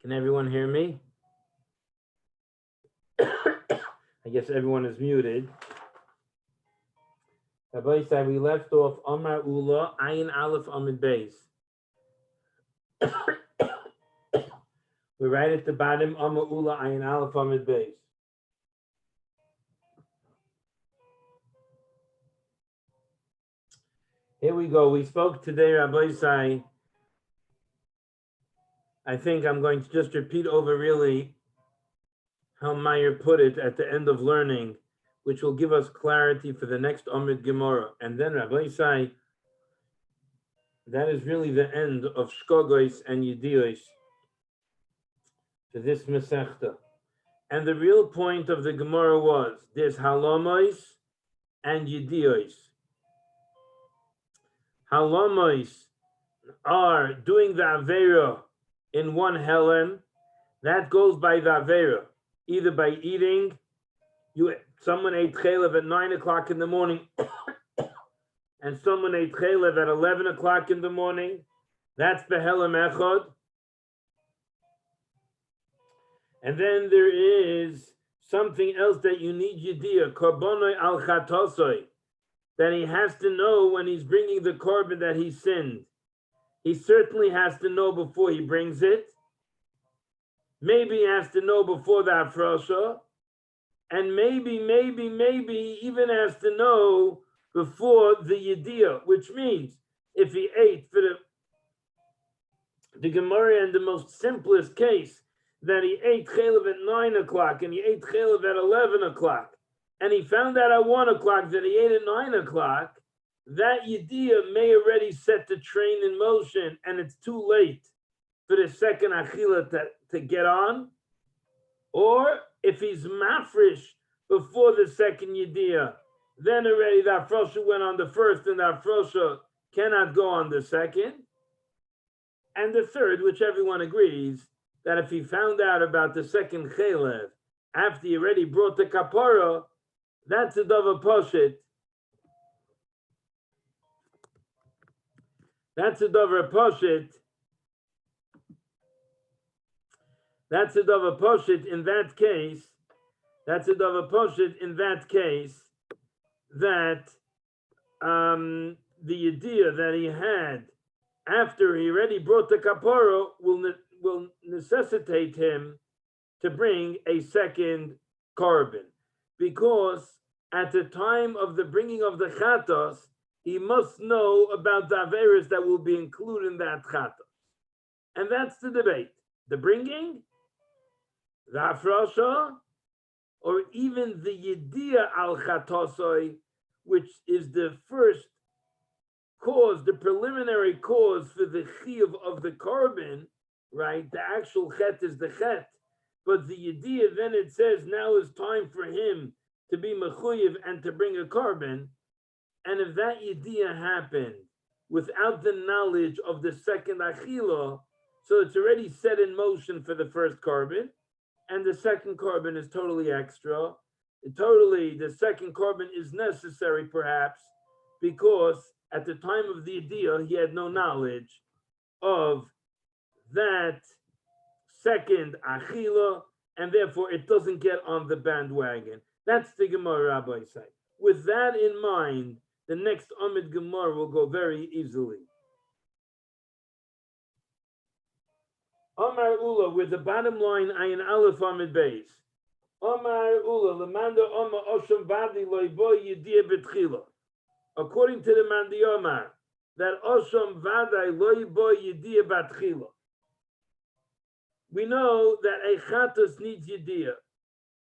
[SPEAKER 17] Can everyone hear me? I guess everyone is muted. Rabbi Say, we left off Amar Ula, Ayin Aleph Amid Beis. We're right at the bottom. Amma Ula Ayin Aleph Amid Beis. Here we go. We spoke today, Rabbi Sai. I think I'm going to just repeat over really how Meyer put it at the end of learning, which will give us clarity for the next Amid Gemara. And then Rabbi Sai, that is really the end of Shkogois and Yedios for this Masechta. And the real point of the Gemara was, there's Halamois and Yedios. Halamois are doing the Aveira in one Helen. That goes by the Aveira, either by eating. Someone ate chalev at 9 o'clock in the morning, and someone ate chalev at 11 o'clock in the morning. That's the Helem Echad. And then there is something else that you need Yediyah, Korbonoi al Chatosoi, that he has to know when he's bringing the korban that he sinned. He certainly has to know before he brings it. Maybe he has to know before the Afrosha. And maybe he even has to know before the Yediyah, which means if he ate for the Gemara in the most simplest case, that he ate chalev at 9 o'clock and he ate chalev at 11 o'clock, and he found out at 1 o'clock that he ate at 9 o'clock, that Yediyah may already set the train in motion and it's too late for the second Achila to get on. Or if he's mafresh before the second Yediyah, then already the Afrosha went on the first and the Afrosha cannot go on the second. And the third, which everyone agrees, that if he found out about the second chalev after he already brought the kapara, that's a davar poshit. That's a davar poshit. That's a davar poshit in that case. That's a davar poshit in that case that the Yediyah that he had after he already brought the kapara will necessitate him to bring a second korban, because at the time of the bringing of the chatos, he must know about the averos that will be included in that chatos. And that's the debate. The bringing, the afrosha, or even the yediyah al chatosoi, which is the first cause, the preliminary cause for the chiyuv of the korban, right? The actual chet is the chet. But the yediyah, then it says, now is time for him to be mechuyev and to bring a korban. And if that yediyah happened without the knowledge of the second achila, so it's already set in motion for the first korban, and the second korban is totally extra. The second korban is necessary perhaps because at the time of the yediyah, he had no knowledge of that second achila, and therefore it doesn't get on the bandwagon. That's the Gemara Rabbi say. With that in mind, the next Amid Gemara will go very easily. Omar Ula, with the bottom line, Ayin Aleph Amid Beis. Omar Ula, Lemanda Omar Osham Vadi Loibo Yediyah Betchila. According to the Mandi Omar, that Osham Vadi Loibo Yediyah Betchila. We know that a chatos needs yediyah.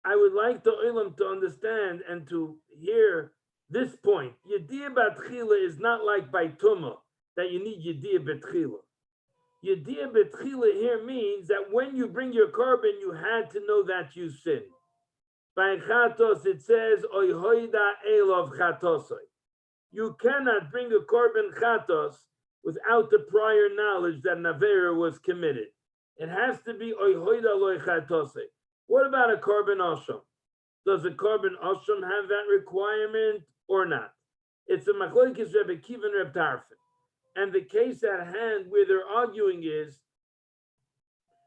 [SPEAKER 17] I would like the olam to understand and to hear this point. Yediyah batchila is not like by tumah, that you need yediyah betchila. Yediyah betchila here means that when you bring your korban, you had to know that you sinned. By chatos, it says, oy hoida elov chatosoi. You cannot bring a korban chatos without the prior knowledge that an avera was committed. It has to be oy hoida loy chatosei. What about a korban osham? Does a korban osham have that requirement or not? It's a machlokes Rebbe Kiva and Reb Tarfon. And the case at hand where they're arguing is